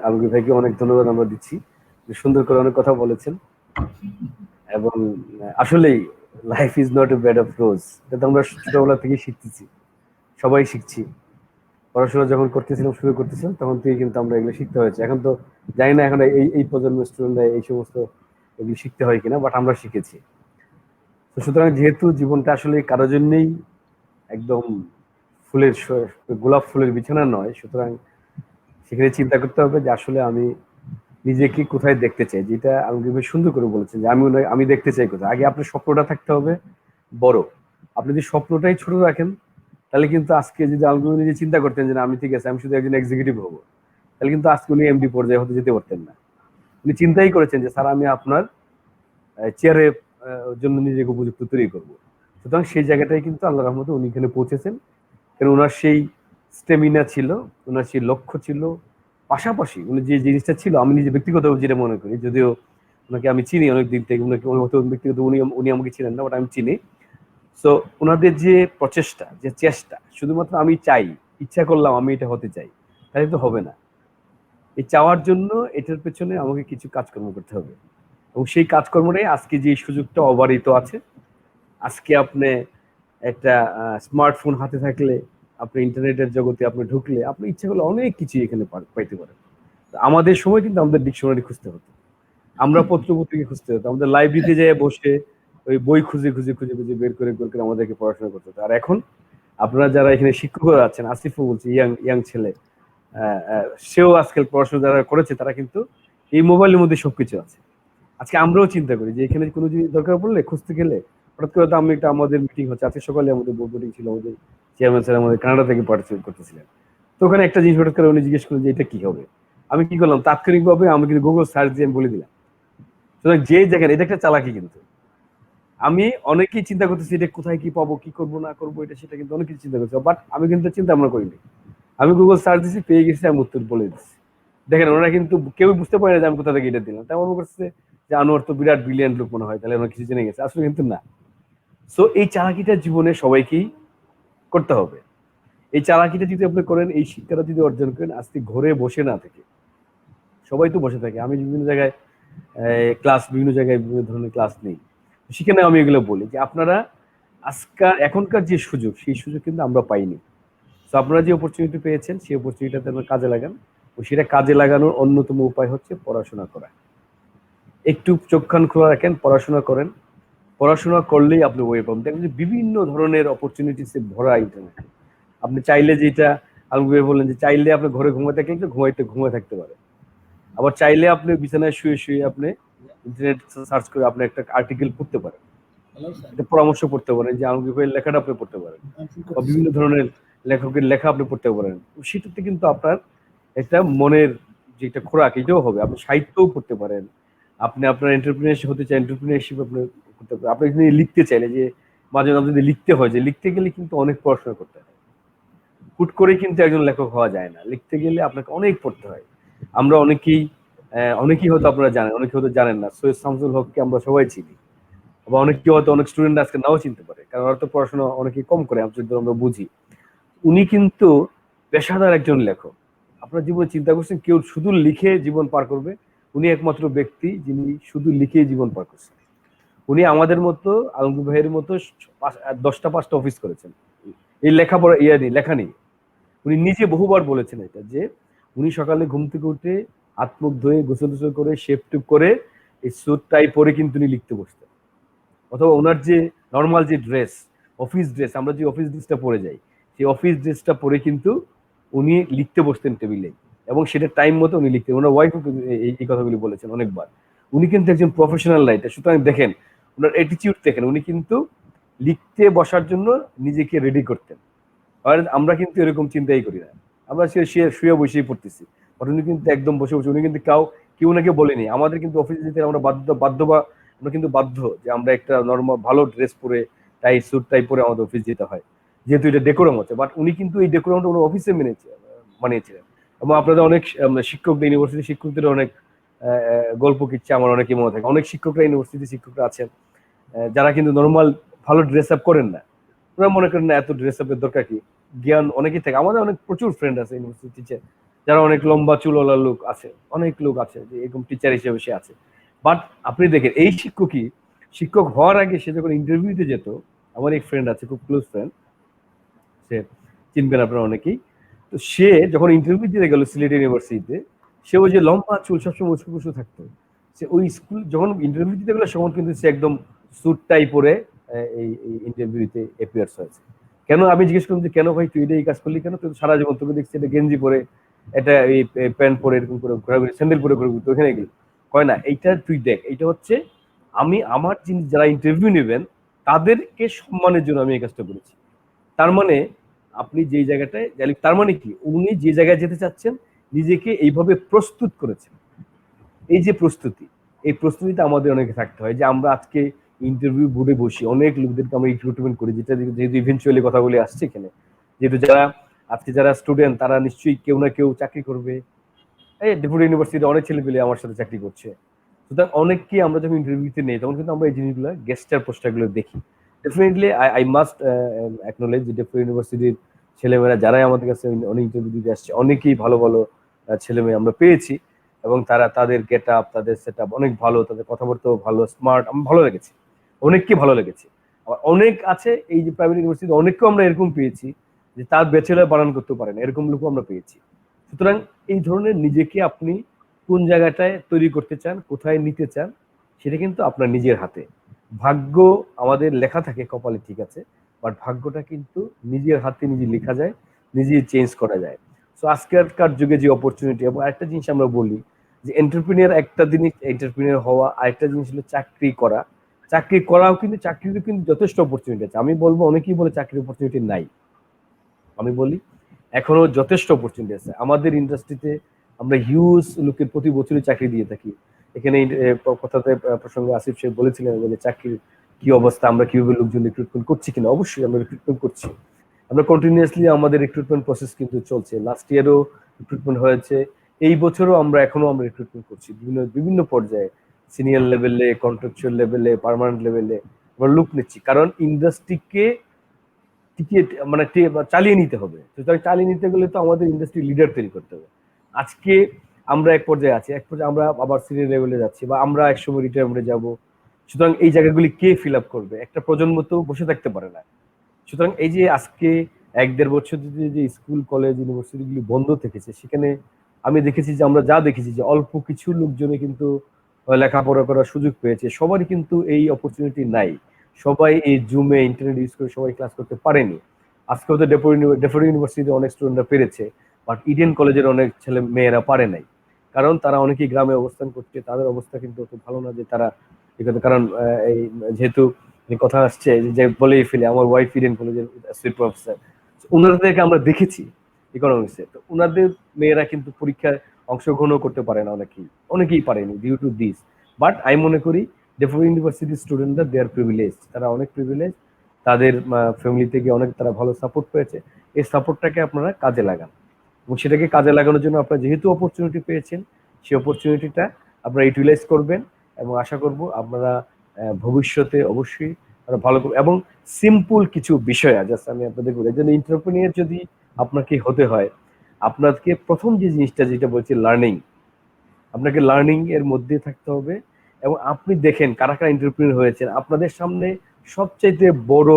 আলমগীর ভাইকে অনেক ধন্যবাদ আমরা দিচ্ছি, সুন্দর করে অনেক কথা বলেছেন। এবং আসলেই life is not a bed of rose, এটা আমরা ছোটবেলা থেকে শিখতেছি, সবাই শিখছি। পড়াশোনা যখন শুরু করতেছিলাম তখন থেকে কিন্তু আমরা এগুলো শিখতে হয়েছে। এখন তো জানি না এখন এই প্রজন্মের স্টুডেন্টরা এই সমস্ত এগুলো শিখতে হয় কিনা, বাট আমরা শিখেছি। তো সুতরাং যেহেতু জীবনটা আসলে কারো জন্যই একদম গোলাপ ফুলের বিছানা নয়, সুতরাং সেখানে চিন্তা করতে হবে যে আসলে আমি নিজেকে কোথায় দেখতে চাই, যেটা আলমগীর ভাই সুন্দর করে বলেছেন যে আমি দেখতে চাই কোথায়। আগে আপনার স্বপ্নটা থাকতে হবে বড়। আপনি যদি স্বপ্নটাই ছোট রাখেন, তাহলে কিন্তু আজকে যদি আলমগীর নিজে চিন্তা করতেন যে আমি ঠিক আছে, আমি শুধু একজন এক্সিকিউটিভ হবো, তাহলে কিন্তু আজকে উনি এমডি পর্যায়ে হতে যেতে পারতেন না। উনি চিন্তাই করেছেন যে স্যার আমি আপনার চেয়ারের জন্য নিজেকে উপযুক্ত তৈরি করবো। সুতরাং সেই জায়গাটাই কিন্তু আল্লাহ রহমতে উনি এখানে পৌঁছেছেন, কারণ ওনার সেই স্টেমিনা ছিল, ওনার সেই লক্ষ্য ছিল, পাশাপাশি উনি যে জিনিসটা ছিল, আমি নিজে ব্যক্তিগতভাবে যেটা মনে করি, যদিও ওনাকে আমি চিনি অনেক দিন থেকে, ব্যক্তিগত উনি আমাকে চিনেন না, বাট আমি চিনি। সো ওনাদের যে প্রচেষ্টা, যে চেষ্টা, শুধুমাত্র আমি চাই, ইচ্ছা করলাম আমি এটা হতে চাই, তাহলে তো হবে না। এই চাওয়ার জন্য এটার পেছনে আমাকে কিছু কাজকর্ম করতে হবে, এবং সেই কাজকর্মটাই আজকে যে সুযোগটা অবারিত আছে। আজকে আপনি একটা স্মার্টফোন হাতে থাকলে, আপনি ইন্টারনেটের জগতে আপনি ঢুকলে, আপনি ইচ্ছা করলে অনেক কিছু এখানে পাইতে পারেন। আমাদের সময় কিন্তু আমাদের ডিকশনারি খুঁজতে হতো, আমরা পত্রপত্রিকা খুঁজতে হতো, আমাদের লাইব্রেরিতে যেয়ে বসে ওই বই খুঁজে বের করে আমাদেরকে পড়াশোনা করতে হতো। আর এখন আপনারা যারা এখানে শিক্ষকরা আছেন, আসিফও বলছে ইয়াং ছেলে, সেও আজকাল পড়াশোনা যারা করেছে তারা কিন্তু এই মোবাইলের মধ্যে সবকিছু আছে। আজকে আমরাও চিন্তা করি যে এখানে কোনো জিনিস দরকার পড়লে খুঁজতে গেলে হঠাৎ করে আমাদের মিটিং হচ্ছে, আজকে সকালে আমাদের বোর্ড মিটিং ছিল, আমাদের চেয়ারম্যান স্যার আমাদের কানাডা থেকে পার্টিসিপেট করতেছিলেন। তো ওখানে একটা জিনিস হঠাৎ করে উনি জিজ্ঞেস করলেন যে এটা কি হবে। আমি কি করলাম, তাৎক্ষণিকভাবে আমি কিন্তু গুগল সার্চ দিয়ে বলে দিলাম। সুতরাং যে জায়গায়, এটা একটা চালাকি, কিন্তু আমি অনেকেই চিন্তা করতেছি এটা কোথায় কি পাবো, কি করবো না করবো, এটা সেটা কিন্তু অনেক কিছু চিন্তা করছি, বাট আমি কিন্তু চিন্তা ভাবনা করিনি। আমি গুগল সার্চ দিচ্ছি, পেয়ে গেছি, আমি উত্তর বলে দিচ্ছি। দেখেন ওরা কিন্তু কেউ বুঝতে পারে না যে আমি কোথা থেকে এটা দিলাম। তেমন করছে যে আনোয়ার তো বিরাট ব্রিলিয়ান্ট লোক মনে হয়, তাহলে আমরা কিছু জেনে গেছে, আসলে কিন্তু না। সো এই চালাকিটা জীবনে সবাইকেই করতে হবে। এই চালাকিটা যদি আপনি করেন, এই শিক্ষাটা যদি অর্জন করেন, আজকে ঘরে বসে না থেকে, সবাই তো বসে থাকে, আমি বিভিন্ন জায়গায় বিভিন্ন ধরনের ক্লাস নেই, সেখানে আমি এগুলো বলি যে আপনারা এখনকার যে সুযোগ, সেই সুযোগ কিন্তু আমরা পাইনি। তো আপনারা যে অপরচুনিটি পেয়েছেন, সেই অপরচুনিটিতে আপনারা কাজে লাগান। ও সেটা কাজে লাগানোর অন্যতম উপায় হচ্ছে পড়াশোনা করা। একটু চোখ কান খোলা রাখেন, পড়াশোনা করেন। পড়াশোনা করলেই আপনি ওয়ে পাবেন। দেখবেন যে বিভিন্ন ধরনের অপরচুনিটিসে ভরা ইন্টারনেট। আপনি চাইলে, যেটা আলমগীর বললেন যে চাইলে আপনি ঘরে ঘুমাতে থাকলে ঘুমায় থাকতে পারেন। আবার চাইলে আপনি বিছানায় শুয়ে আপনি ইন্টারনেট সার্চ করে আপনি একটা আর্টিকেল পড়তে পারেন, একটা পরামর্শ পড়তে পারেন, যে আলমগীর ভাইয়ের লেখাটা আপনি পড়তে পারেন, বা বিভিন্ন ধরনের লেখকের লেখা আপনি পড়তে পারেন। সেটাতে কিন্তু আপনার একটা মনের যেটা খোরাক এটাও হবে, আপনি সাহিত্যও পড়তে পারেন, আপনি আপনার এন্টারপ্রেনারশিপ হতে চান এন্টারপ্রেনারশিপ আপনি করতে পারেন, আপনি যদি লিখতে চাইলে যে মাঝে মাঝে যদি লিখতে হয়, যে লিখতে গেলে কিন্তু অনেক পড়াশোনা করতে হয়, হুট করে কিন্তু একজন লেখক হওয়া যায় না, লিখতে গেলে আপনাকে অনেক পড়তে হয়। আমরা অনেকেই হয়তো আপনারা জানেন, অনেকে হয়তো জানেন না, সৈয়দ শামসুল হককে আমরা সবাই চিনি, বা অনেকে হয়তো অনেক স্টুডেন্ট আজকে নাও চিনতে পারে, কারণ ওরা তো পড়াশোনা অনেকেই কম করে আমরা বুঝি। উনি কিন্তু পেশাদার একজন লেখক। আপনার জীবনে চিন্তা করছেন কেউ শুধু লিখে জীবন পার করবে? উনি একমাত্র ব্যক্তি যিনি শুধু লিখে জীবন পার করছেন। উনি আমাদের মতো, আলমগীর ভাইয়ের মতো 10টা-5টা অফিস করেছেন এই লেখাপড়া লেখা নেই। উনি নিজে বহুবার বলেছেন এটা, যে উনি সকালে ঘুম থেকে উঠে হাত মুখ ধুয়ে গোসল টোসল করে শেভ টুপ করে এই স্যুট টাই পরে কিন্তু উনি লিখতে বসতেন। অথবা ওনার যে নর্মাল যে ড্রেস, অফিস ড্রেস, আমরা যে অফিস ড্রেসটা পরে যাই, সেই অফিস ড্রেসটা পরে কিন্তু উনি লিখতে বসতেন টেবিলে, এবং সেটা টাইম মতো উনি লিখতেন। ওনার ওয়াইফও এই কথাগুলি বলেছেন অনেকবার। উনি কিন্তু একজন প্রফেশনাল রাইটার। সুতরাং দেখেন ওনার অ্যাটিটিউড দেখেন, উনি কিন্তু লিখতে বসার জন্য নিজেকে রেডি করতেন। আর আমরা কিন্তু এরকম চিন্তাই করি না, আমরা শুয়ে বসেই পড়তেছি। উনি কিন্তু একদম বসে বসে, উনি কিন্তু কেউ নাকি বলেনি। আমাদের কিন্তু অফিসে যেতে আমরা আমরা কিন্তু বাধ্য যে আমরা একটা নরমাল ভালো ড্রেস পরে স্যুট টাই পরে আমাদের অফিস যেতে হয়, যেহেতু এটা ডেকোরাম হচ্ছে। বাট উনি কিন্তু এই ডেকোরামটা উনি অফিসে মানিয়েছিলেন। এবং আপনাদের অনেক শিক্ষকদের, ইউনিভার্সিটি শিক্ষকদের অনেক গল্প কিচ্ছে আমার অনেকই মনে থাকে। অনেক শিক্ষকরা, ইউনিভার্সিটি শিক্ষকরা আছেন যারা কিন্তু নর্মাল ভালো ড্রেস আপ করেন না। ওরা মনে করেন না এত ড্রেস আপের দরকার কি, জ্ঞান অনেকেই থাকে। আমাদের অনেক প্রচুর ফ্রেন্ড আছে ইউনিভার্সিটি টিচার, যারা অনেক লম্বা চুলওয়ালা লোক আছে, অনেক লোক আছে যে এরকম টিচার হিসেবে সে আছে। বাট আপনি দেখেন এই শিক্ষক হওয়ার আগে সে যখন ইন্টারভিউতে যেত, আমার এক ফ্রেন্ড আছে, খুব ক্লোজ ফ্রেন্ড, সে চিনবেন আপনারা অনেকেই। তো সে যখন ইন্টারভিউ দিতে গেল সিলেট ইউনিভার্সিটিতে, সে ওই যে লম্বা চুল সবসময় উঁচু উঁচু থাকতো, সে ওই স্কুল যখন ইন্টারভিউ দিতে গেলো তখন কিন্তু সে একদম স্যুট টাই পরে এই ইন্টারভিউতে অ্যাপিয়ার্স হয়েছে। কেন, আমি জিজ্ঞেস করলাম যে কেন ভাই তুই এই কাজ করলি কেন? তুই সারা জীবন তোকে দেখছি এটা গেঞ্জি পরে, এটা এই প্যান্ট পরে এরকম করে ঘোরাঘুরি, স্যান্ডেল পরে ঘুরবি, তো ওখানে গেলি। কয় না, এইটা তুই দেখ, এইটা হচ্ছে আমি আমার যারা ইন্টারভিউ নেবেন তাদেরকে সম্মানের জন্য আমি এই কাজটা করেছি। তার মানে আপনি যেই জায়গাটায়, তার মানে কি উনি যে জায়গায় যেতে চাচ্ছেন নিজেকে এইভাবে প্রস্তুত করেছেন। এই যে প্রস্তুতি, এই প্রস্তুতিটা আমাদের অনেকে থাকতে হয়। যে আমরা আজকে ইন্টারভিউ বোর্ডে বসি, অনেক লোকদেরকে আমরা রিক্রুটমেন্ট করি, যেহেতু ইভেন্চুয়ালি কথাগুলি আসছে এখানে, যেহেতু যারা স্টুডেন্ট তারা নিশ্চয়ই কেউ না কেউ চাকরি করবে। এই ডেপুটি ইউনিভার্সিটি অনেক ছেলেপেলে আমার সাথে চাকরি করছে। সুতরাং অনেককে আমরা যখন ইন্টারভিউতে নেই তখন কিন্তু আমরা এই জিনিসগুলো, গেস্টার পোস্টারগুলো দেখি। ডেফিনেটলি আই মাস্ট অ্যাকনোলেজ যে ডেপুটি ইউনিভার্সিটির ছেলেমেয়েরা যারাই আমাদের কাছে অনেক ইন্টারভিউ দিতে আসছে, অনেকেই ভালো ভালো ছেলেমেয়ে আমরা পেয়েছি, এবং তাদের গেট আপ, তাদের সেট আপ অনেক ভালো, তাদের কথাবার্তাও ভালো, স্মার্ট, আমার ভালো লেগেছে, অনেককে ভালো লেগেছে। আবার অনেক আছে এই যে প্রাইভেট ইউনিভার্সিটি, অনেককেও আমরা এরকম পেয়েছি যে তার ব্যাচেলর বানান করতে পারে না, এরকম লোকও আমরা পেয়েছি। সুতরাং এই ধরনের নিজেকে আপনি কোন জায়গাটায় তৈরি করতে চান, কোথায় নিতে চান, সেটা কিন্তু আপনার নিজের হাতে। ভাগ্য আমাদের লেখা থাকে কপালে, ঠিক আছে, বাট ভাগ্যটা কিন্তু নিজের হাতে নিজে লেখা যায়, নিজে চেঞ্জ করা যায়। সো আজকেরকার যুগে যে অপরচুনিটি, এবং আরেকটা জিনিস আমরা বলি যে এন্টারপ্রেনিয়ার, একটা জিনিস এন্টারপ্রেনিয়ার হওয়া, আরেকটা জিনিস হলো চাকরি করা। চাকরি করাও কিন্তু, চাকরিরও কিন্তু যথেষ্ট অপরচুনিটি আছে। আমি বলবো অনেকেই বলে চাকরির অপরচুনিটি নাই, আমি বলি এখনো যথেষ্ট অপরচুনিটি আছে। আমাদের ইন্ডাস্ট্রিতে আমরা হিউজ লোকের প্রতি বছরই চাকরি দিয়ে থাকি। এখানে কথাতে প্রসঙ্গে আসিফ সাহেব বলেছিলেন যে চাকরির কি অবস্থা, আমরা কিভাবে লোকজন রিক্রুটমেন্ট করছি কিনা। অবশ্যই আমরা রিক্রুটমেন্ট করছি, আমরা কন্টিনিউয়াসলি আমাদের রিক্রুটমেন্ট প্রসেস কিন্তু চলছে। লাস্ট ইয়ারও রিক্রুটমেন্ট হয়েছে, এই বছরও আমরা রিক্রুটমেন্ট করছি বিভিন্ন পর্যায়ে, সিনিয়র লেভেলে, কন্ট্রাকচুয়াল লেভেলে, পার্মানেন্ট লেভেলে আমরা লোক নিচ্ছি। কারণ ইন্ডাস্ট্রিকে চালিয়ে নিতে হবে। সুতরাং চালিয়ে নিতে গেলে তো আমাদের ইন্ডাস্ট্রি লিডার তৈরি করতে হবে। আজকে আমরা এক পর্যায়ে আছি, এক পর্যায়ে আমরা আবার সিনিয়র লেভেলে যাচ্ছি, বা আমরা একসময় রিটায়ারমেন্টে যাব। সুতরাং এই জায়গাগুলি কে ফিল আপ করবে? একটা প্রজন্ম তো বসে থাকতে পারে না। সুতরাং এই যে আজকে 1-1.5 বছর যে স্কুল কলেজ ইউনিভার্সিটিগুলি বন্ধ থেকেছে, সেখানে আমি দেখেছি যে আমরা যা দেখেছি যে অল্প কিছু লোকজনে কিন্তু লেখাপড়া করার সুযোগ পেয়েছে। সবারই কিন্তু এই অপরচুনিটি নাই, সবাই এই জুমে ইন্টারনেট ইউজ করে সবাই ক্লাস করতে পারেনি। আজকেও তো ডেফোডি ইউনিভার্সিটিতে অনেক স্টুডেন্টরা পেরেছে, বাট ইডেন কলেজের অনেক ছেলে মেয়েরা পারে নাই, কারণ তারা অনেকেই গ্রামে অবস্থান করছে। তাদের অবস্থা কিন্তু অত ভালো না যে তারা, কারণ এই যেহেতু কথা আসছে যে বলেই ফেলে, আমার ওয়াইফ ইডেন কলেজের অ্যাসোসিয়েট প্রফেসর, ওনাদেরকে আমরা দেখেছি ইকোনমিক্সে। তো ওনাদের মেয়েরা কিন্তু পরীক্ষায় অংশগ্রহণও করতে পারে না, অনেকেই পারেনি ডিউ টু দিস। বাট আমি মনে করি ডেফোডিও ইউনিভার্সিটির স্টুডেন্টরা দে আর প্রিভিলেজ, তারা অনেক প্রিভিলেজ, তাদের ফ্যামিলি থেকে অনেক তারা ভালো সাপোর্ট পেয়েছে। এই সাপোর্টটাকে আপনারা কাজে লাগান, এবং সেটাকে কাজে লাগানোর জন্য আপনারা যেহেতু অপরচুনিটি পেয়েছেন, সেই অপরচুনিটিটা আপনারা ইউটিলাইজ করবেন, এবং আশা করব আপনারা ভবিষ্যতে অবশ্যই আরো ভালো করবেন। এবং সিম্পল কিছু বিষয় জাস্ট আমি আপনাদের বলি, একজন এন্টারপ্রেনিয়ার যদি আপনাকে হতে হয়, আপনাকে প্রথম যে জিনিসটা যেটা বলছি লার্নিং, আপনাকে লার্নিং এর মধ্যে থাকতে হবে। এবং আপনি দেখেন কারা কারা এন্টারপ্রেনিয়ার হয়েছেন, আপনাদের সামনে সবচাইতে বড়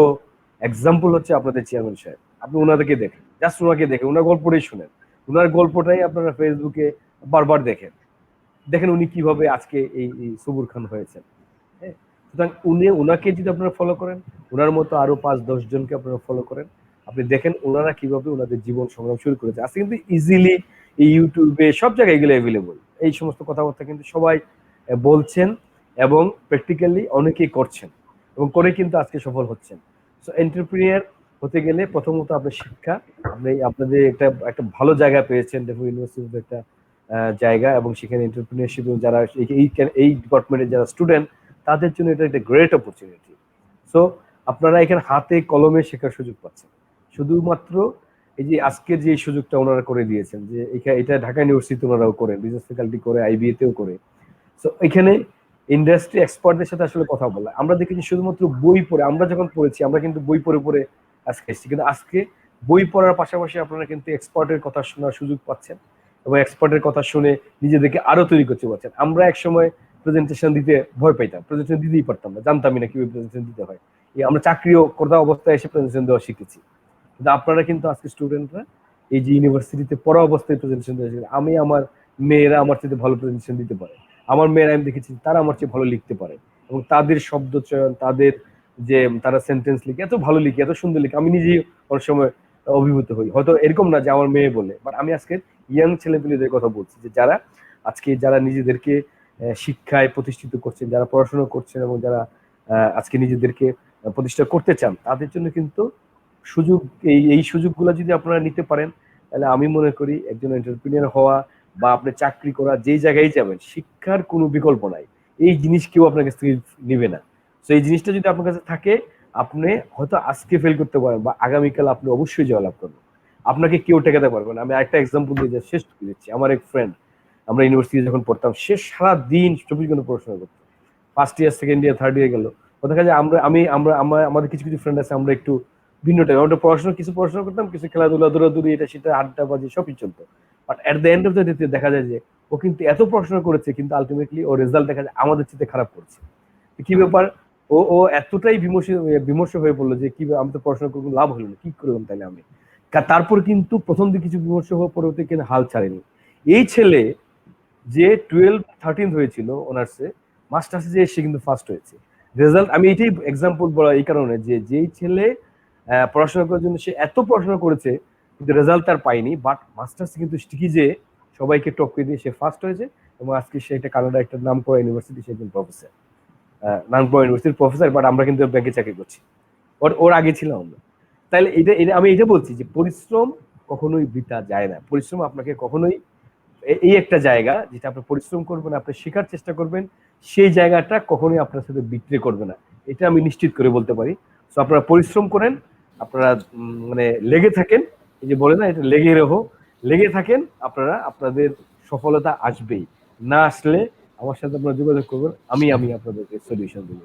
এক্সাম্পল হচ্ছে আপনাদের চেয়ারম্যান সাহেব। আপনি ওনাদেরকে দেখেন, জাস্ট ওনাকে দেখেন, ওনার গল্পটাই শুনেন, ওনার গল্পটাই আপনারা ফেসবুকে বারবার দেখেন উনি কিভাবে আজকে এই সবুর খান হয়েছেন। হ্যাঁ, সুতরাং ওনাকে যদি আপনারা ফলো করেন, ওনার মতো আরো 5-10 জনকে আপনারা ফলো করেন, আপনি দেখেন ওনারা কিভাবে ওনাদের জীবন সংগ্রাম শুরু করেছে। আজকে কিন্তু ইজিলি এই ইউটিউবে সব জায়গায় এগুলো অ্যাভেলেবল, এই সমস্ত কথাবার্তা কিন্তু সবাই বলছেন, এবং প্র্যাকটিক্যালি অনেকেই করছেন, এবং করে কিন্তু আজকে সফল হচ্ছেন। সো এন্টারপ্রেনিয়ার হতে গেলে প্রথমত আপনার শিক্ষা, আপনাদের একটা ভালো জায়গা পেয়েছেন ডেফোডিও ইউনিভার্সিটিতে, একটা জায়গা, এবং সেখানে এন্টারপ্রেনিয়ারশিপ যারা এই ডিপার্টমেন্টের যারা স্টুডেন্ট, তাদের জন্য এটা একটা গ্রেট অপরচুনিটি। সো আপনারা এখানে হাতে কলমে শেখার সুযোগ পাচ্ছেন। শুধুমাত্র এই যে আজকের যে সুযোগটা ওনারা করে দিয়েছেন, যে এটা ঢাকা ইউনিভার্সিটি ওনারাও করেন, বিজনেস ফ্যাকাল্টি করে, আইবিএ তেও করে। সো এখানে ইন্ডাস্ট্রি এক্সপার্টদের সাথে আসলে কথা বলা, আমরা দেখেছি শুধুমাত্র বই পড়ে, আমরা যখন পড়েছি আমরা কিন্তু বই পড়ে আজকে এসেছি, কিন্তু আজকে বই পড়ার পাশাপাশি আপনারা কিন্তু এক্সপার্টের কথা শোনার সুযোগ পাচ্ছেন, এবং এক্সপার্টের কথা শুনে নিজেদেরকে আরো তৈরি করতে পারছেন। আমরা একসময় প্রেজেন্টেশন দিতে ভয় পাইতাম, প্রেজেন্টেশন দিতেই পারতাম না, জানতামই না কিভাবে প্রেজেন্টেশন দিতে হয়। আমরা চাকরিও করা অবস্থায় এসে প্রেজেন্টেশন দেওয়া শিখেছি, কিন্তু আপনারা কিন্তু আজকে স্টুডেন্টরা এই যে ইউনিভার্সিটিতে পড়া অবস্থায় প্রেজেন্টেশন দেওয়া শিখেছি। আমার মেয়েরা আমার চেয়ে ভালো প্রেজেন্টেশন দিতে পারে, আমার মেয়েরা আমি দেখেছি তারা আমার চেয়ে ভালো লিখতে পারে, এবং তাদের শব্দ চয়ন, তাদের যে তারা সেন্টেন্স লিখে এত ভালো লিখে, এত সুন্দর লিখে, আমি নিজেই অনেক সময় অভিভূত হই। হয়তো এরকম না যে আমার মেয়ে বলে, বাট আমি আজকে ইয়াং ছেলেপেলেদের কথা বলছি, যে যারা নিজেদেরকে শিক্ষায় প্রতিষ্ঠিত করছেন, যারা পড়াশোনা করছেন, এবং যারা আজকে নিজেদেরকে প্রতিষ্ঠা করতে চান, তাদের জন্য কিন্তু সুযোগ, এই সুযোগগুলো যদি আপনারা নিতে পারেন, তাহলে আমি মনে করি একজন এন্টারপ্রেনিয়ার হওয়া বা আপনি চাকরি করা, যেই জায়গায় যাবেন, শিক্ষার কোনো বিকল্প নাই। এই জিনিস কেউ আপনার কাছ থেকে নিবে না। তো এই জিনিসটা যদি আপনার কাছে থাকে, আপনি হয়তো আজকে ফেল করতে পারেন, বা আগামীকাল আপনি অবশ্যই জয়লাভ করবেন, আপনাকে কেউ ঠেকাতে পারবেন। আমি একটা এক্সাম্পল দিয়ে শেষ করে দিচ্ছি। আমার এক ফ্রেন্ড, আমরা ইউনিভার্সিটি যখন পড়তাম, সে সারাদিন 24 ঘন্টা পড়াশোনা করতো, first year, second year, third year গেল। দেখা যায় আমাদের কিছু ফ্রেন্ড আছে, আমরা একটু ভিন্ন টাইপ, আমরা কিছু পড়াশোনা করতাম, কিছু খেলাধুলা, দৌড়াদৌড়ি, এটা সেটা, আড্ডা বাজি সবই চলতো। But at the end of the day দেখা যায় যে ও কিন্তু এত পড়াশোনা করেছে, কিন্তু আলটিমেটলি ওর রেজাল্ট দেখা যায় আমাদের চেয়ে খারাপ করছে। কি ব্যাপার? ও এতটাই বিমর্ষ হয়ে পড়লো যে কি আমি তো পড়াশোনা করবো, লাভ হলো না, কি করলাম তাহলে আমি। তারপর কিন্তু প্রথম দিকে কিছু বিমর্ষ হওয়ার পরবর্তী কিন্তু হাল ছাড়েনি। এই ছেলে যে 12-13 হয়েছিল অনার্সে, মাস্টার্সে যে সে কিন্তু ফার্স্ট হয়েছে। রেজাল্ট, আমি এটাই এক্সাম্পল বলা এই কারণে যে যেই ছেলে পড়াশোনা করার জন্য সে এত পড়াশোনা করেছে, কিন্তু রেজাল্ট তার পায়নি, বাট মাস্টার্সে কিন্তু ঠিকই যে সবাইকে টপকে দিয়ে সে ফার্স্ট হয়েছে, এবং আজকে সে একটা কানাডা একটা নামকরা ইউনিভার্সিটি, সে একজন প্রফেসর, নামকরা ইউনিভার্সিটির প্রফেসর, বাট আমরা কিন্তু ব্যাংকে চাকরি করছি, ওর আগে ছিলাম আমরা। তাহলে আমি এটা বলছি যে পরিশ্রম কখনোই বৃথা যায় না। পরিশ্রম আপনাকে কখনোই, এই একটা জায়গা যেটা আপনি পরিশ্রম করবেন, আপনি শেখার চেষ্টা করবেন, সেই জায়গাটা কখনোই আপনার সাথে বিক্রি করবে না, এটা আমি নিশ্চিত করে বলতে পারি। তো আপনারা পরিশ্রম করেন, আপনারা মানে লেগে থাকেন, এই যে বলে না, এটা লেগে থাকেন, আপনারা আপনাদের সফলতা আসবেই। না আসলে আমার সাথে আপনারা যোগাযোগ করবেন, আমি আপনাদেরকে সলিউশন দেবো।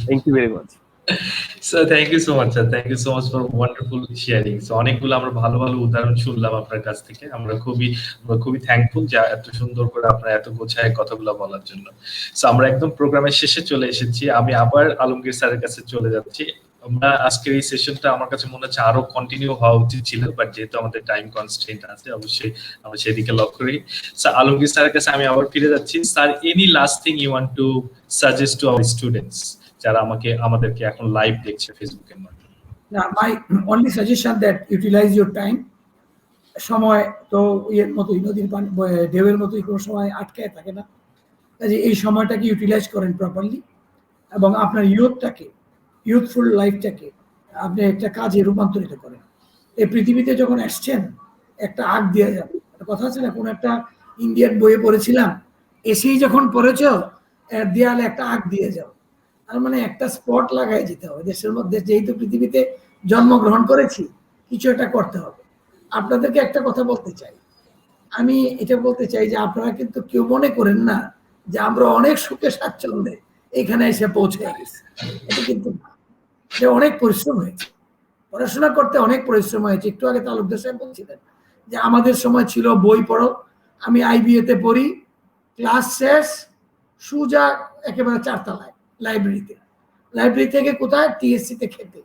Thank you very much. Sir thank you so much, sir thank you so much for wonderful sharing. So অনেকগুলো আমরা ভালো উদাহরণ শুনলাম আপনার কাছ থেকে। আমরা খুবই থ্যাঙ্কফুল যে এত সুন্দর করে আপনার এত গোছায় কথাগুলো বলার জন্য। সো আমরা একদম প্রোগ্রামের শেষে চলে এসেছি। আমি আবার আলমগীর স্যারের কাছে চলে যাচ্ছি। আমরা আজকের এই সেশনটা আমার কাছে মনে হচ্ছে আরো কন্টিনিউ হওয়া উচিত ছিল, বাট যেহেতু আমাদের টাইম কনস্ট্রেন্ট আছে, অবশ্যই আমরা সেদিকে লক্ষ্য করি। স্যার আলমগীর স্যারের কাছে আমি আবার ফিরে যাচ্ছি। Sir, any last thing you want to suggest to our students যারা আমাদেরকে এখন লাইভ দেখছে ফেসবুকের মাধ্যমে? না, my only suggestion that utilize your time. সময় তো ইয়ের মতোই, নদীর পানি ঢেউয়ের মতোই, কোনো সময় আটকায় থাকে না। কাজে এই সময়টাকে ইউটিলাইজ করেন প্রপারলি, এবং আপনার ইউথফুল লাইফটাকে আপনি একটা কাজে রূপান্তরিত করেন। এই পৃথিবীতে যখন আসছেন, একটা আগ দিয়ে যাবে, একটা কথা আছে না, কোনো একটা ইন্ডিয়ান বইয়ে পড়েছিলাম, এসেই যখন পড়েছ এর দেয়ালে একটা আঁক দিয়ে যাও। তার মানে একটা স্পট লাগাই যেতে হবে দেশের মধ্যে, যেহেতু পৃথিবীতে জন্মগ্রহণ করেছি কিছু একটা করতে হবে। আপনাদেরকে একটা কথা বলতে চাই, আমি এটা বলতে চাই যে আপনারা কিন্তু কেউ মনে করেন না যে আমরা অনেক সুখে স্বাচ্ছন্দ্যে এখানে এসে পৌঁছে গেছি, এটা কিন্তু না। এটা অনেক পরিশ্রম হয়েছে, পড়াশোনা করতে অনেক পরিশ্রম হয়েছে। একটু আগে তালুকদার সাহেব বলছিলেন যে আমাদের সময় ছিল বই পড়ো, আমি আইবিএ তে পড়ি, ক্লাস শেষ সুজা একেবারে 4 তলায় লাইব্রেরিতে, লাইব্রেরি থেকে কোথায় টিএসসি তে খেতে,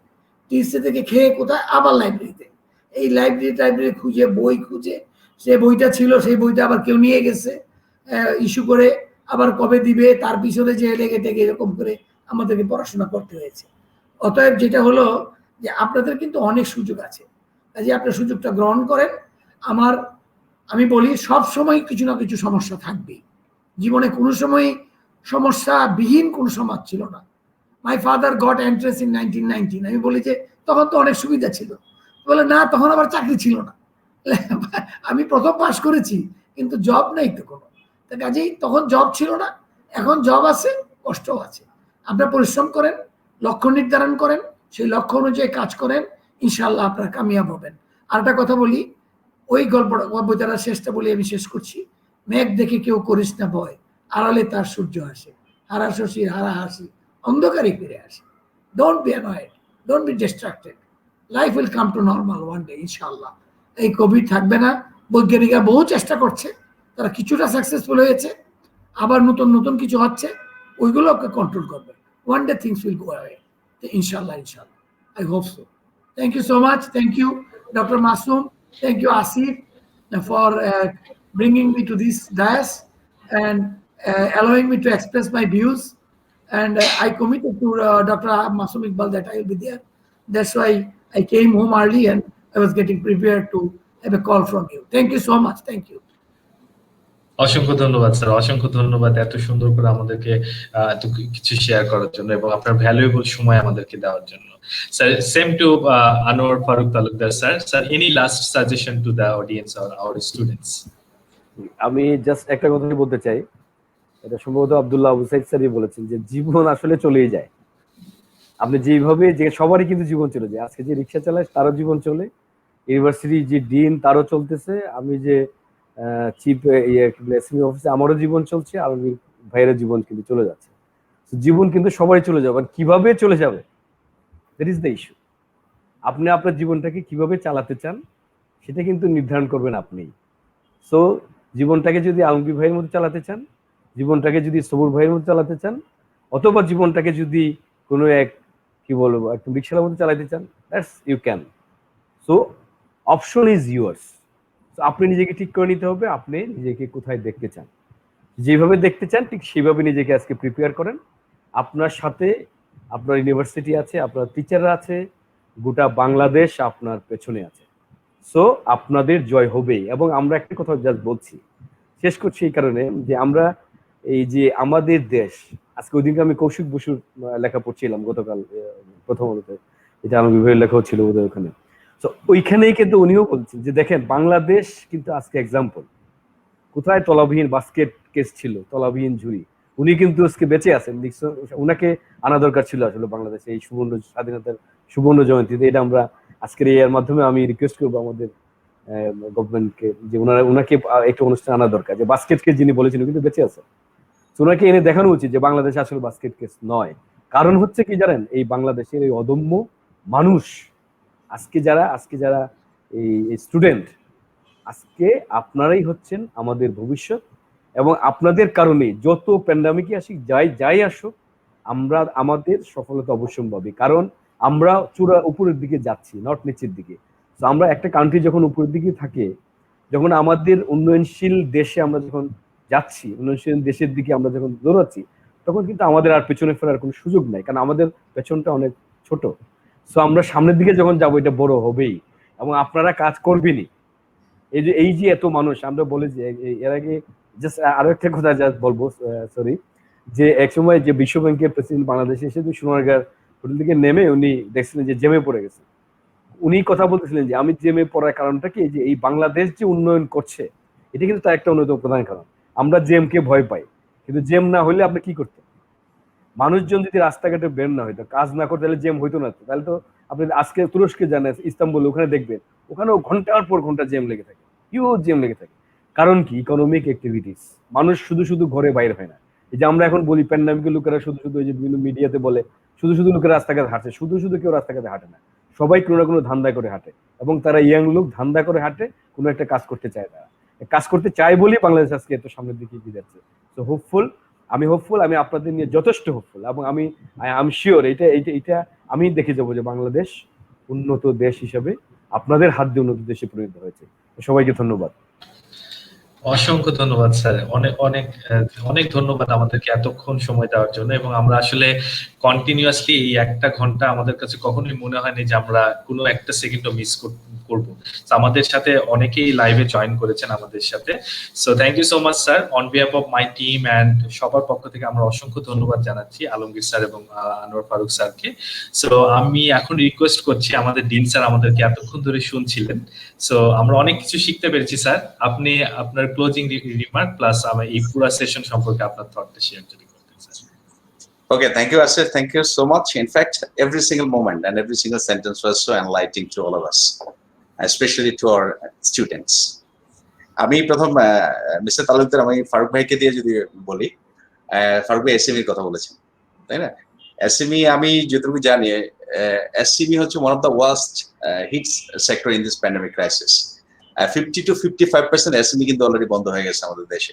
টিএসসি থেকে খেয়ে কোথায় আবার লাইব্রেরিতে, এই লাইব্রেরি খুঁজে বই খুঁজে, সে বইটা ছিল সেই বইটা আবার কেউ নিয়ে গেছে ইস্যু করে, আবার কবে দিবে তার পিছনে যে লেগে টেগে এরকম করে আমাদেরকে পড়াশোনা করতে হয়েছে। অতএব যেটা হলো যে আপনাদের কিন্তু অনেক সুযোগ আছে, কাজে আপনার সুযোগটা গ্রহণ করেন। আমি বলি সব সময় কিছু না কিছু সমস্যা থাকবেই জীবনে, কোনো সময় সমস্যা বিহীন কোনো সমাজ ছিল না। My father goat entrance in 1919, আমি বলি যে তখন তো অনেক সুবিধা ছিল, বলে না তখন আবার চাকরি ছিল না, আমি প্রথম পাস করেছি কিন্তু জব নেই তো কোনো, তা কাজেই তখন জব ছিল না, এখন জব আছে, কষ্টও আছে। আপনারা পরিশ্রম করেন, লক্ষ্য নির্ধারণ করেন, সেই লক্ষ্য অনুযায়ী কাজ করেন, ইনশাআল্লাহ আপনারা কামিয়াব হবেন। আর একটা কথা বলি, ওই গল্পটা শেষটা বলি আমি শেষ করছি, মেঘ দেখে কেউ করিস না ভয়, আড়ালে তার সূর্য আসে, হারা শশীর হারা হাসি অন্ধকারে ফিরে আসে। Don't be annoyed, don't be distracted, life will come to normal one day ইনশাআল্লাহ। এই কোভিড থাকবে না, বৈজ্ঞানিকরা বহু চেষ্টা করছে, তারা কিছুটা সাকসেসফুল হয়েছে, আবার নতুন নতুন কিছু হচ্ছে, ওইগুলোকে কন্ট্রোল করবে। One day things will go away, ইনশাআল্লাহ ইনশাআল্লাহ, I hope so. Thank you so much. Thank you, Dr. Masoom. Thank you, Asif, for bringing me to this dais and allowing me to express my views. And I committed to Dr. Masoom Iqbal that I will be there. That's why I came home early and I was getting prepared to have a call from you. Thank you so much. Thank you. অসংখ্য ধন্যবাদ sir, অসংখ্য ধন্যবাদ এত সুন্দর করে আমাদেরকে এত কিছু শেয়ার করার জন্য এবং আপনার ভ্যালুয়েবল সময় আমাদেরকে দেওয়ার জন্য। Sir, same to Anwar Faruk Talukdar sir. Sir, any last suggestion to the audience or our students? আমি জাস্ট একটা কথাই বলতে চাই, এটা সম্ভবত আব্দুল্লাহ আবু সাইদ স্যারই বলেছেন যে জীবন আসলে চলেই যায়। আপনি যেভাবে, যে সবারই কিন্তু জীবন চলে যায়, আজকে যে রিক্সা চালায় তারও জীবন চলে, ইউনিভার্সিটি যে ডিন তারও চলতেছে, আমি যে চিফ এসএমই অফিসে আমারও জীবন চলছে, আর ভাইয়ের জীবন কিন্তু চলে যাচ্ছে। জীবন কিন্তু সবারই চলে যাবে, কিভাবে চলে যাবে দ্যাট ইজ দ্য ইস্যু। আপনি আপনার জীবনটাকে কিভাবে চালাতে চান সেটা কিন্তু নির্ধারণ করবেন আপনি। সো জীবনটাকে যদি আলমগীর ভাইয়ের মতো চালাতে চান, জীবনটাকে যদি সবুর ভাইয়ের মতো চালাতে চান, অথবা জীবনটাকে যদি কোনো এক কি বলবো একদম রিক্সার মতো চালাতে চান, that's you can. So option is yours. আপনি নিজেকে ঠিক করে নিতে হবে, আপনি নিজেকে কোথায় দেখতে চান, যেভাবে দেখতে চান ঠিক সেভাবে নিজেকে আজকে প্রিপেয়ার করেন। আপনার সাথে আপনার ইউনিভার্সিটি আছে, আপনার টিচাররা আছে, গোটা বাংলাদেশ আপনার পেছনে আছে। সো আপনাদের জয় হবেই। এবং আমরা একটা কথা জাস্ট বলছি, শেষ করছি এই কারণে যে আমরা এই যে আমাদের দেশ, আজকে ওই দিনকে আমি কৌশিক বসুর লেখা পড়ছিলাম গতকাল প্রথম আলোতে, এটা আমার বিভাগের লেখাও ছিল বোধহয় ওখানে। তো ওইখানেই কিন্তু উনিও বলছেন যে দেখেন বাংলাদেশ কিন্তু আজকে এক্সাম্পল, কোথায় তলাবিহীন বাস্কেট কেস ছিল, তলাবিহীন ঝুড়ি, উনি কিন্তু আজকে বেঁচে আছেন। উনাকে আনা দরকার ছিল আসলে বাংলাদেশে এই সুবর্ণ স্বাধীনতার সুবর্ণ জয়ন্তীতে। এটা আমরা আজকের এর মাধ্যমে আমি রিকোয়েস্ট করবো আমাদের গভর্নমেন্টকে যে ওনাকে একটা অনুষ্ঠান আনা দরকার, যে বাস্কেট কেস যিনি বলেছেন কিন্তু বেঁচে আছে, ওনাকে এনে দেখানো উচিত যে বাংলাদেশ আসলে বাস্কেট কেস নয়। কারণ হচ্ছে কি জানেন, এই বাংলাদেশের এই অদম্য মানুষ, আজকে যারা এই স্টুডেন্ট, আজকে আপনারাই হচ্ছেন আমাদের ভবিষ্যৎ। এবং আপনাদের কারণে যত প্যান্ডামিকই আসুক, যাই আসুক, আমরা আমাদের সফলতা অবশ্যম্ভাবী, কারণ আমরা চূড়া উপরের দিকে যাচ্ছি, নট নিচের দিকে। তো আমরা একটা কান্ট্রি যখন উপরের দিকে থাকে, যখন আমাদের উন্নয়নশীল দেশে আমরা যখন যাচ্ছি, উন্নয়নশীল দেশের দিকে আমরা যখন দৌড়াচ্ছি, তখন কিন্তু আমাদের আর পেছনে ফেরার কোনো সুযোগ নাই, কারণ আমাদের পেছনটা অনেক ছোট। সো আমরা সামনের দিকে যখন যাবো, এটা বড় হবেই এবং আপনারা কাজ করবেনই। এই যে এত মানুষ, আমরা বলে যে এর আগে জাস্ট আরো একটা কথা জাস্ট বলবো, সরি, যে একসময় যে বিশ্ব ব্যাংকের প্রেসিডেন্ট বাংলাদেশে এসে সোনারগাঁর হোটেল থেকে নেমে উনি দেখছিলেন যে জেমে পড়ে গেছে। উনি কথা বলতেছিলেন যে আমি জেমে পড়ার কারণটা কি, যে এই বাংলাদেশ যে উন্নয়ন করছে, এটা কিন্তু তার একটা অন্যতম প্রধান কারণ। আমরা জেমকে ভয় পাই, কিন্তু জেম না হলে আপনি কি করতেন? মানুষজন যদি রাস্তাঘাটে বের না হইতো, কাজ না করতে, তাহলে জেম হইতো না। তাহলে তো আপনি আজকে তুরস্কে যান, ইস্তাম্বুল, ওখানে দেখবেন ওখানেও ঘন্টার পর ঘন্টা জেম লেগে থাকে, হিউজ জেম লেগে থাকে। কারণ কি? Economic activities. মানুষ শুধু শুধু ঘরে বাইরে হয় না। এই যে আমরা এখন বলি প্যান্ডামিকের লোকেরা শুধু শুধু এই যে বিভিন্ন মিডিয়াতে বলে শুধু শুধু লোকেরা রাস্তাঘাটে হাঁটছে, শুধু শুধু কেউ রাস্তাঘাটে হাঁটে না, সবাই কোনো না কোনো ধান্দা করে হাঁটে। এবং তারা ইয়াং লোক ধান্দা করে হাঁটে, কোনো একটা কাজ করতে চায় তারা। কাজ করতে চায় বলেই বাংলাদেশ আজকে এত সামনের দিকে এগিয়ে যাচ্ছে। তো হোপফুল, আমি হোপফুল, আমি আপনাদের নিয়ে যথেষ্ট হোপফুল, এবং আমি আই শিওর এটা আমি দেখে যাবো যে বাংলাদেশ উন্নত দেশ হিসেবে আপনাদের হাত দিয়ে উন্নত দেশে পরিণত হয়েছে। সবাইকে ধন্যবাদ। অসংখ্য ধন্যবাদ স্যার, অনেক অনেক অনেক ধন্যবাদ আমাদেরকে এতক্ষণ সময় দেওয়ার জন্য। এবং আমরা আসলে কন্টিনিউয়াসলি এই 1 ঘন্টা আমাদের কাছে কখনোই মনে হয়নি যে আমরা কোনো একটা সেকেন্ডও মিস করবো। আমাদের সাথে অনেকেই লাইভে জয়েন করেছেন আমাদের সাথে। So thank you so much sir, on behalf of my team and সবার পক্ষ থেকে আমরা অসংখ্য ধন্যবাদ জানাচ্ছি আলমগীর স্যার এবং আনোয়ার ফারুক স্যারকে। সো আমি এখন রিকোয়েস্ট করছি, আমাদের ডিন স্যার আমাদেরকে এতক্ষণ ধরে শুনছিলেন, সো আমরা অনেক কিছু শিখতে পেরেছি স্যার। আপনি আপনার ক্লোজিং রিমার্ক প্লাস আমার এই পুরো সেশন সম্পর্কে আপনার থটটা শেয়ার যদি করতেন sir. Okay, thank you, Asif. Thank you so much. In fact, every single moment and every single sentence was so enlightening to all of us, especially to our students. আমি প্রথম mister Talukdar, আমি ফারুক ভাইকে দিয়ে যদি বলি, ফারুক ভাই এসএমই কথা বলেছেন, তাই না? এসএমই আমি যতটুকু জানি, এসএমই হচ্ছে one of the worst hits sector in this pandemic crisis. 50 to 55% SME কিন্তু অলরেডি বন্ধ হয়ে গেছে আমাদের দেশে,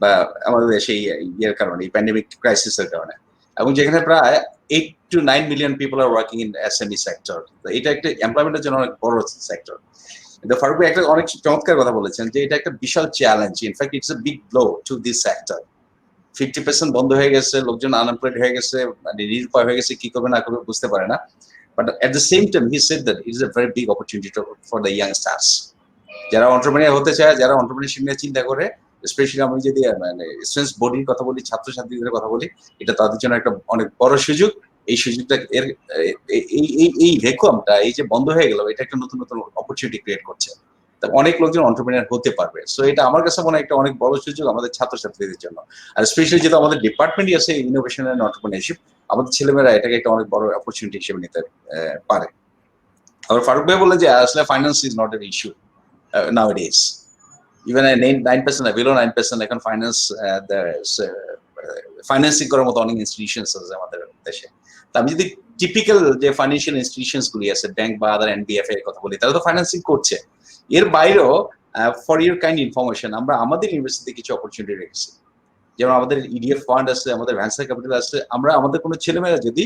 বা আমাদের দেশে ইয়ের কারণে, এই প্যান্ডেমিক ক্রাইসিসের কারণে, এবং যেখানে প্রায় 8 to 9 million people are working in SME sector. এটা একটা এমপ্লয়মেন্টের জন্য অনেক বড় সেক্টর। কিন্তু ফারুক ভাই একটা অনেক চমৎকার কথা বলেছেন যে এটা একটা বিশাল challenge. In fact it's a big blow to this sector. 50% বন্ধ হয়ে গেছে, লোকজন আনএমপ্লয়েড হয়ে গেছে, মানে নিরুপায় হয়ে গেছে, কি করবে না করবে বুঝতে পারে না। But at the same time he said that it is a very big opportunity for the youngsters, যারা এন্টারপ্রেনিউর হতে চায়, যারা এন্টারপ্রেনিউরশিপ নিয়ে চিন্তা করে। স্পেশালি আমি যদি মানে স্টুডেন্টস বডির কথা বলি, ছাত্রছাত্রীদের কথা বলি, এটা তাদের জন্য একটা অনেক বড় সুযোগ। এই সুযোগটা এই ভ্যাকুয়ামটা, এই যে বন্ধ হয়ে গেল, এটা একটা নতুন নতুন অপরচুনিটি ক্রিয়েট করছে। তা অনেক লোকজন এন্টারপ্রেনিউর হতে পারবে। সো এটা আমার কাছে মনে হয় একটা অনেক বড় সুযোগ আমাদের ছাত্রছাত্রীদের জন্য। আর স্পেশালি যেহেতু আমাদের ডিপার্টমেন্টই আছে ইনোভেশন এন্ড এন্টারপ্রেনিউরশিপ, আমাদের ছেলেমেয়েরা এটাকে একটা অনেক বড় অপরচুনিটি হিসেবে নিতে পারে। আবার ফারুক ভাই বললেন যে আসলে finance is not an issue nowadays. Even a 9%, below 9%, এখন ফাইন্যান্সিং করার মতো অনেক ইনস্টিটিউশনস আছে আমাদের দেশে। তা আমি যদি টিপিক্যাল যে ফাইন্যান্সিয়াল ইনস্টিটিউশনস গুলি আছে, ব্যাংক বা আদার এনবিএফএ এর কথা বলি, তারা তো ফাইন্যান্সিং করছে। এর বাইরেও ফর ইউর কাইন্ড ইনফরমেশন, আমরা আমাদের ইউনিভার্সিটিতে কিছু অপরচুনিটি রেখেছি। যেমন আমাদের ইডিএফ ফান্ড আছে, আমাদের ভেঞ্চার ক্যাপিটাল আছে। আমরা আমাদের কোনো ছেলেমেয়েরা যদি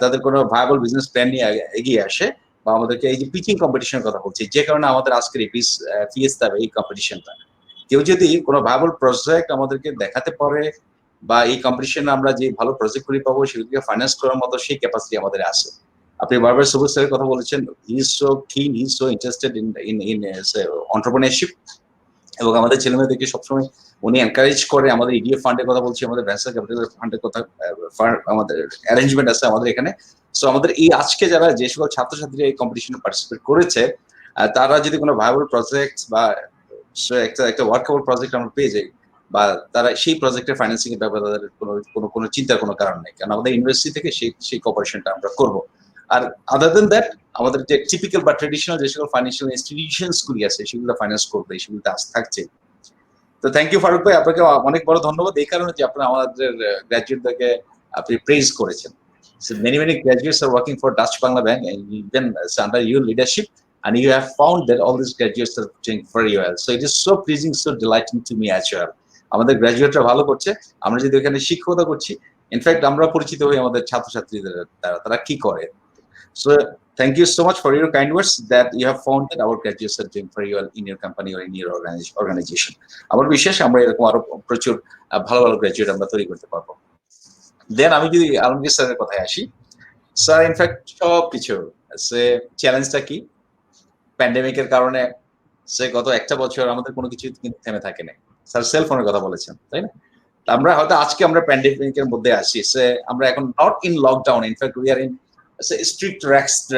তাদের কোনো ভায়াবল বিজনেস প্ল্যান নিয়ে এগিয়ে আসে, বা আমাদেরকে এই যে পিচিং কম্পিটিশনের কথা বলছি, যে কারণে আমাদের আজকের ফিএসটা এই কম্পিটিশনটা, কেউ যদি কোনো ভায়াবল প্রজেক্ট আমাদেরকে দেখাতে পারে, বা এই কম্পিটিশনে আমরা যে ভালো প্রজেক্টগুলি পাবো সেগুলিকে ফাইন্যান্স করার মতো সেই ক্যাপাসিটি আমাদের আছে। আপনি বারবার সবুজ স্যারের কথা বলেছেন, হি ইজ সো কিন, he is so interested in entrepreneurship, এবং আমাদের ছেলেমেয়েদেরকে সবসময় উনি এনকারেজ করে। আমাদের ইডিএফ ফান্ডের কথা বলছি, আমাদের ভেঞ্চার ক্যাপিটাল ফান্ডের কথা, আমাদের অ্যারেঞ্জমেন্ট আছে আমাদের এখানে। সো আমাদের এই আজকে যারা যে সকল ছাত্রছাত্রীরা এই কম্পিটিশনে পার্টিসিপেট করেছে, তারা যদি কোনো ভায়াবল প্রজেক্ট বা একটা ওয়ার্কেবল প্রজেক্ট আমরা পেয়ে যাই, বা তারা সেই প্রজেক্টের ফাইন্যান্সিং এর ব্যাপারে তাদের কোনো চিন্তার কোনো কারণ নেই, কারণ আমাদের ইউনিভার্সিটি থেকে সেই কোঅপারেশনটা আমরা করবো। আর আদার দেন দ্যাট, আমাদের যে টিপিক্যাল বা ট্রেডিশনাল যে সকল ফাইন্যান্সিয়াল ইনস্টিটিউশনস গুলি আছে, সেগুলো ফাইন্যান্স করবে, সেগুলোতে থাকছে। তো থ্যাংক ইউ ফারুক ভাই, আপনাকে অনেক বড় ধন্যবাদ এই কারণে যে আপনারা আমাদের গ্র্যাজুয়েটদেরকে আপনি প্রেজ করেছেন। So many graduates are working for Dutch Bangla Bank, and even under your leadership, and you have found that all these graduates are doing very well. So it is so pleasing, so delighting to me as well. আমাদের গ্র্যাজুয়েটরা ভালো করছে, আমরা যদি এখানে শিক্ষকতা করছি, in fact আমরা পরিচিত হই আমাদের ছাত্রছাত্রীদের দ্বারা, তারা কি করে। So thank you so much for your kind words that you have found that our graduates are doing very well in your company or in your organization. আমার বিশ্বাস আমরা এরকম আরো প্রচুর ভালো ভালো গ্র্যাজুয়েট আমরা তৈরি করতে পারবো। দেন আমি যদি আলমগীর স্যারের কথায় আসি, স্যার ইনফ্যাক্ট সব কিছু চ্যালেঞ্জটা কি, প্যান্ডেমিকের কারণে সে গত একটা বছর আমাদের কোনো কিছু কিন্তু থেমে থাকে না। স্যার সেল ফোনের কথা বলেছেন, তাই না? আমরা হয়তো আজকে আমরা প্যান্ডেমিকের মধ্যে আসি, আমরা এখন not in lockdown, in fact we are in strict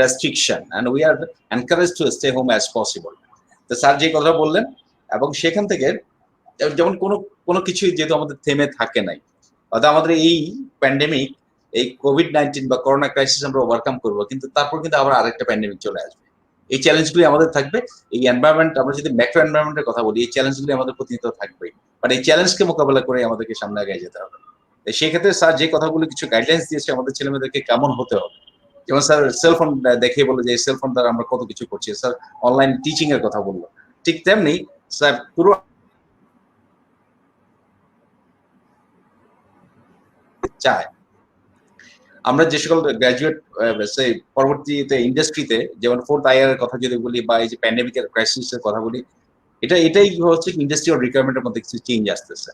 restriction and we are encouraged to stay home as possible. তো স্যার যে কথা বললেন, এবং সেখান থেকে যেমন কোনো কিছুই যেহেতু আমাদের থেমে থাকে নাই, অর্থাৎ আমাদের এই প্যান্ডেমিক, এই কোভিড-19 বা করোনা ক্রাইসিস আমরা ওভারকাম করবো, কিন্তু তারপর কিন্তু আবার আরেকটা প্যান্ডেমিক চলে আসবে। এই চ্যালেঞ্জগুলি আমাদের থাকবে। এই এনভায়রনমেন্ট, আমরা যদি ম্যাক্রো এনভায়রনমেন্টের কথা বলি, এই চ্যালেঞ্জগুলি আমাদের প্রতিনিয়ত থাকবেই, বাট এই চ্যালেঞ্জকে মোকাবেলা করে আমাদেরকে সামনে আগে যেতে হবে। সেই ক্ষেত্রে স্যার যে কথাগুলো কিছু গাইডলাইন্স দিয়েছে আমাদের ছেলেমেয়েদেরকে কেমন হতে হবে, যেমন স্যার সেলফোন দেখে বলে যে সেলফোন দ্বারা আমরা কত কিছু করছি, স্যার অনলাইন টিচিং এর কথা বললো, ঠিক তেমনি স্যার পুরো চায় আমরা যে সকল গ্রাজুয়েট পরবর্তীতে ইন্ডাস্ট্রিতে, যেমন 4th IR এর কথা যদি বলি বা এই যে প্যান্ডেমিকের ক্রাইসিসের কথা বলি, এটাই হচ্ছে ইন্ডাস্ট্রিয়াল রিকোয়ারমেন্টের মধ্যে কিছু চেঞ্জ আসতেছে।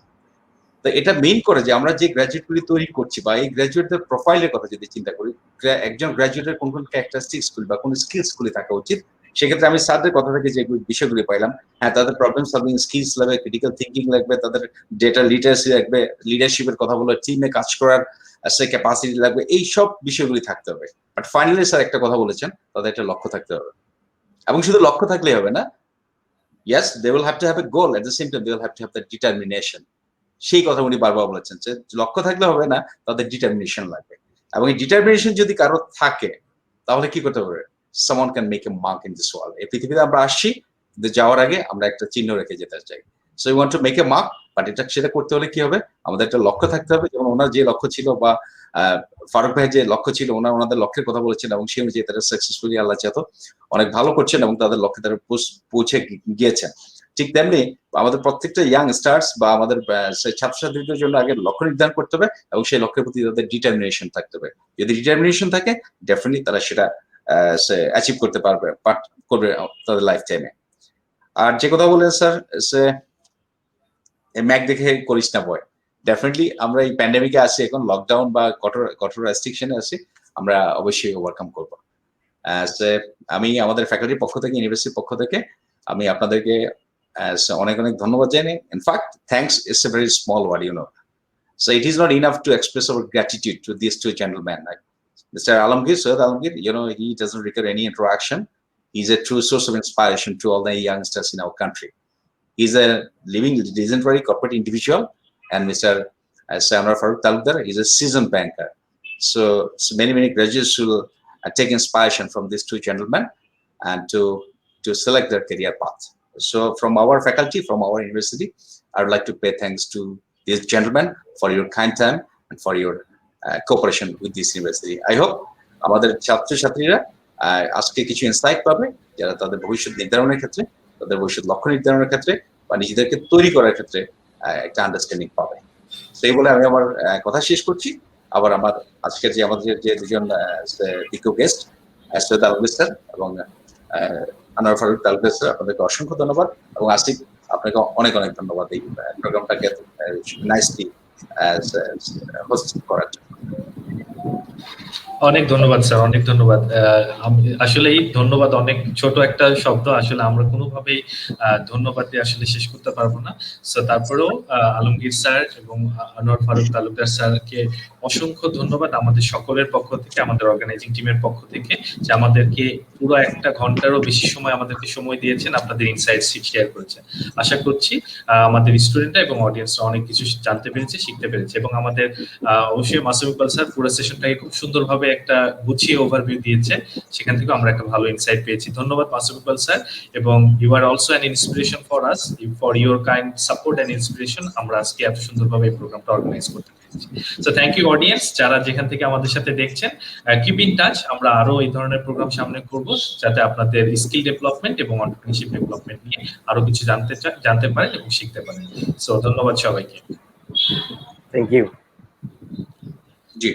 তো এটা মেইন করে যে আমরা যে গ্রাজুয়েটগুলি তৈরি করছি বা এই গ্রাজুয়েটদের প্রোফাইলের কথা যদি চিন্তা করি, একজন গ্রাজুয়েটের কোন ক্যারেক্টারিস্টিক্স গুলি বা কোন স্কিলস গুলি থাকা উচিত, সেক্ষেত্রে আমি স্যারদের কথা থেকে যে বিষয়গুলি পাইলাম, হ্যাঁ তাদের প্রবলেম সলভিং স্কিলস লাগবে, ক্রিটিক্যাল থিঙ্কিং লাগবে, তাদের ডেটা লিটারেসি লাগবে, লিডারশিপের কথা বলে টিমে কাজ করার ক্যাপাসিটি লাগবে, এই সব বিষয়গুলি থাকতে হবে। বাট ফাইনালি স্যার একটা কথা বলেছেন, তাদের একটা লক্ষ্য থাকতে হবে, এবং শুধু লক্ষ্য থাকলেই হবে না, yes they will have to have a goal, at the same time they will have to have the determination। সেই কথা উনি বারবার বলেছেন যে লক্ষ্য থাকলে হবে না, তাদের ডিটারমিনেশন লাগবে, এবং এই ডিটারমিনেশন যদি কারো থাকে তাহলে কি করতে হবে, someone can make a mark in this world। এই পৃথিবীতে আমরা আসছি, কিন্তু যাওয়ার আগে আমরা একটা চিহ্ন রেখে যেতে চাই। So you want to make a mark, but সেটা করতে হলে কি হবে, আমাদের একটা লক্ষ্য থাকতে হবে। যেমন ওনার যে লক্ষ্য ছিল বা ফারুক ভাইয়ের যে লক্ষ্য ছিল, ওনাদের লক্ষ্যের কথা বলেছেন, এবং সেই অনুযায়ী তারা সাকসেসফুলি আল্লাহ চাহত অনেক ভালো করছেন এবং তাদের লক্ষ্যে তারা পৌঁছে গিয়েছেন। ঠিক তেমনি আমাদের প্রত্যেকটা ইয়াং স্টার্স বা আমাদের ছাত্রছাত্রীদের জন্য আগে লক্ষ্য নির্ধারণ করতে হবে, এবং সেই লক্ষ্যের প্রতি তাদের ডিটারমিনেশন থাকতে হবে। যদি ডিটারমিনেশন থাকে, ডেফিনেটলি তারা সেটা অ্যাচিভ করতে পারবে তাদের লাইফ টাইমে। আর যে কথা বলেন স্যার, ম্যাক দেখে করিস না ভয়, ডেফিনেটলি আমরা এই প্যান্ডেমিকে আছি, এখন লকডাউন বা কঠোর রেস্ট্রিকশনে আছি, আমরা অবশ্যই ওভারকাম করব। আমি আমাদের ফ্যাকাল্টির পক্ষ থেকে, ইউনিভার্সিটির পক্ষ থেকে আমি আপনাদেরকে অনেক ধন্যবাদ জানাই। In fact thanks is a very small word, you know, so it is not enough to express our gratitude to this two gentleman. Mr. Alamgir, Syed Alamgir, you know, he doesn't require any interaction. He's a true source of inspiration to all the youngsters in our country. He's a living legendary corporate individual, and Mr. Anwar Farooq Talukdar is a seasoned banker. So many graduates will take inspiration from these two gentlemen and to select their career path. So from our faculty, from our university, I would like to pay thanks to these gentlemen for your kind time and for your cooperation with this university. I hope আমাদের ছাত্রছাত্রীরা আজকে কিছু insight পাবে, যারা তাদের ভবিষ্যৎ নির্ধারণের ক্ষেত্রে, তাদের ভবিষ্যৎ লক্ষ্য নির্ধারণের ক্ষেত্রে বা নিজেদেরকে তৈরি করার ক্ষেত্রে একটা আন্ডারস্ট্যান্ডিং পাবে। সেই বলে আমি আমার কথা শেষ করছি। আবার আমার আজকের যে আমাদের যে দুজন বিজ্ঞ গেস্ট, সৈয়দ আলমগীর স্যার এবং আনোয়ার ফারুক তালুকদার স্যার, আপনাদেরকে অসংখ্য ধন্যবাদ, এবং আসিফ আপনাকে অনেক ধন্যবাদ এই প্রোগ্রামটাকে নাইসলি হোস্ট করার জন্য। অনেক ধন্যবাদ স্যার, অনেক ধন্যবাদ। আসলেই ধন্যবাদ অনেক ছোট একটা শব্দ, আসলে আমরা কোনোভাবেই ধন্যবাদ দিয়ে আসলে শেষ করতে পারবো না। সো তারপরেও আলমগীর স্যার এবং আনোয়ার ফারুক তালুকদার স্যারকে অসংখ্য ধন্যবাদ আমাদের সকলের পক্ষ থেকে, আমাদের অর্গানাইজিং টিমের পক্ষ থেকে, যে আমাদেরকে পুরো 1 ঘন্টারও বেশি সময় আমাদেরকে সময় দিয়েছেন, আপনাদের ইনসাইটস শেয়ার করেছেন। আশা করছি আমাদের স্টুডেন্টরা এবং অডিয়েন্সরা অনেক কিছু জানতে পেরেছে, শিখতে পেরেছে, এবং আমাদের অবশ্যই মাসুম ইকবাল স্যার পুরো সেশনটাকে খুব সুন্দরভাবে একটা গুছিয়ে ওভারভিউ দিয়েছে, সেখান থেকে আমরা একটা ভালো ইনসাইট পেয়েছি। ধন্যবাদ মাসুম ইকবাল স্যার, এবং you are also an inspiration for us, for your kind support and inspiration আমরা আজকে এত সুন্দরভাবে এই প্রোগ্রামটা অর্গানাইজ করতে পেরেছি। সো থ্যাংক ইউ অডিয়েন্স, যারা যেখান থেকে আমাদের সাথে দেখছেন, কিপ ইন টাচ, আমরা আরো এই ধরনের প্রোগ্রাম সামনে করব, যাতে আপনাদের স্কিল ডেভেলপমেন্ট এবং এন্টারপ্রেনিউরশিপ ডেভেলপমেন্ট নিয়ে আরো কিছু জানতে পারেন এবং শিখতে পারেন। সো ধন্যবাদ সবাইকে। Thank you. জি।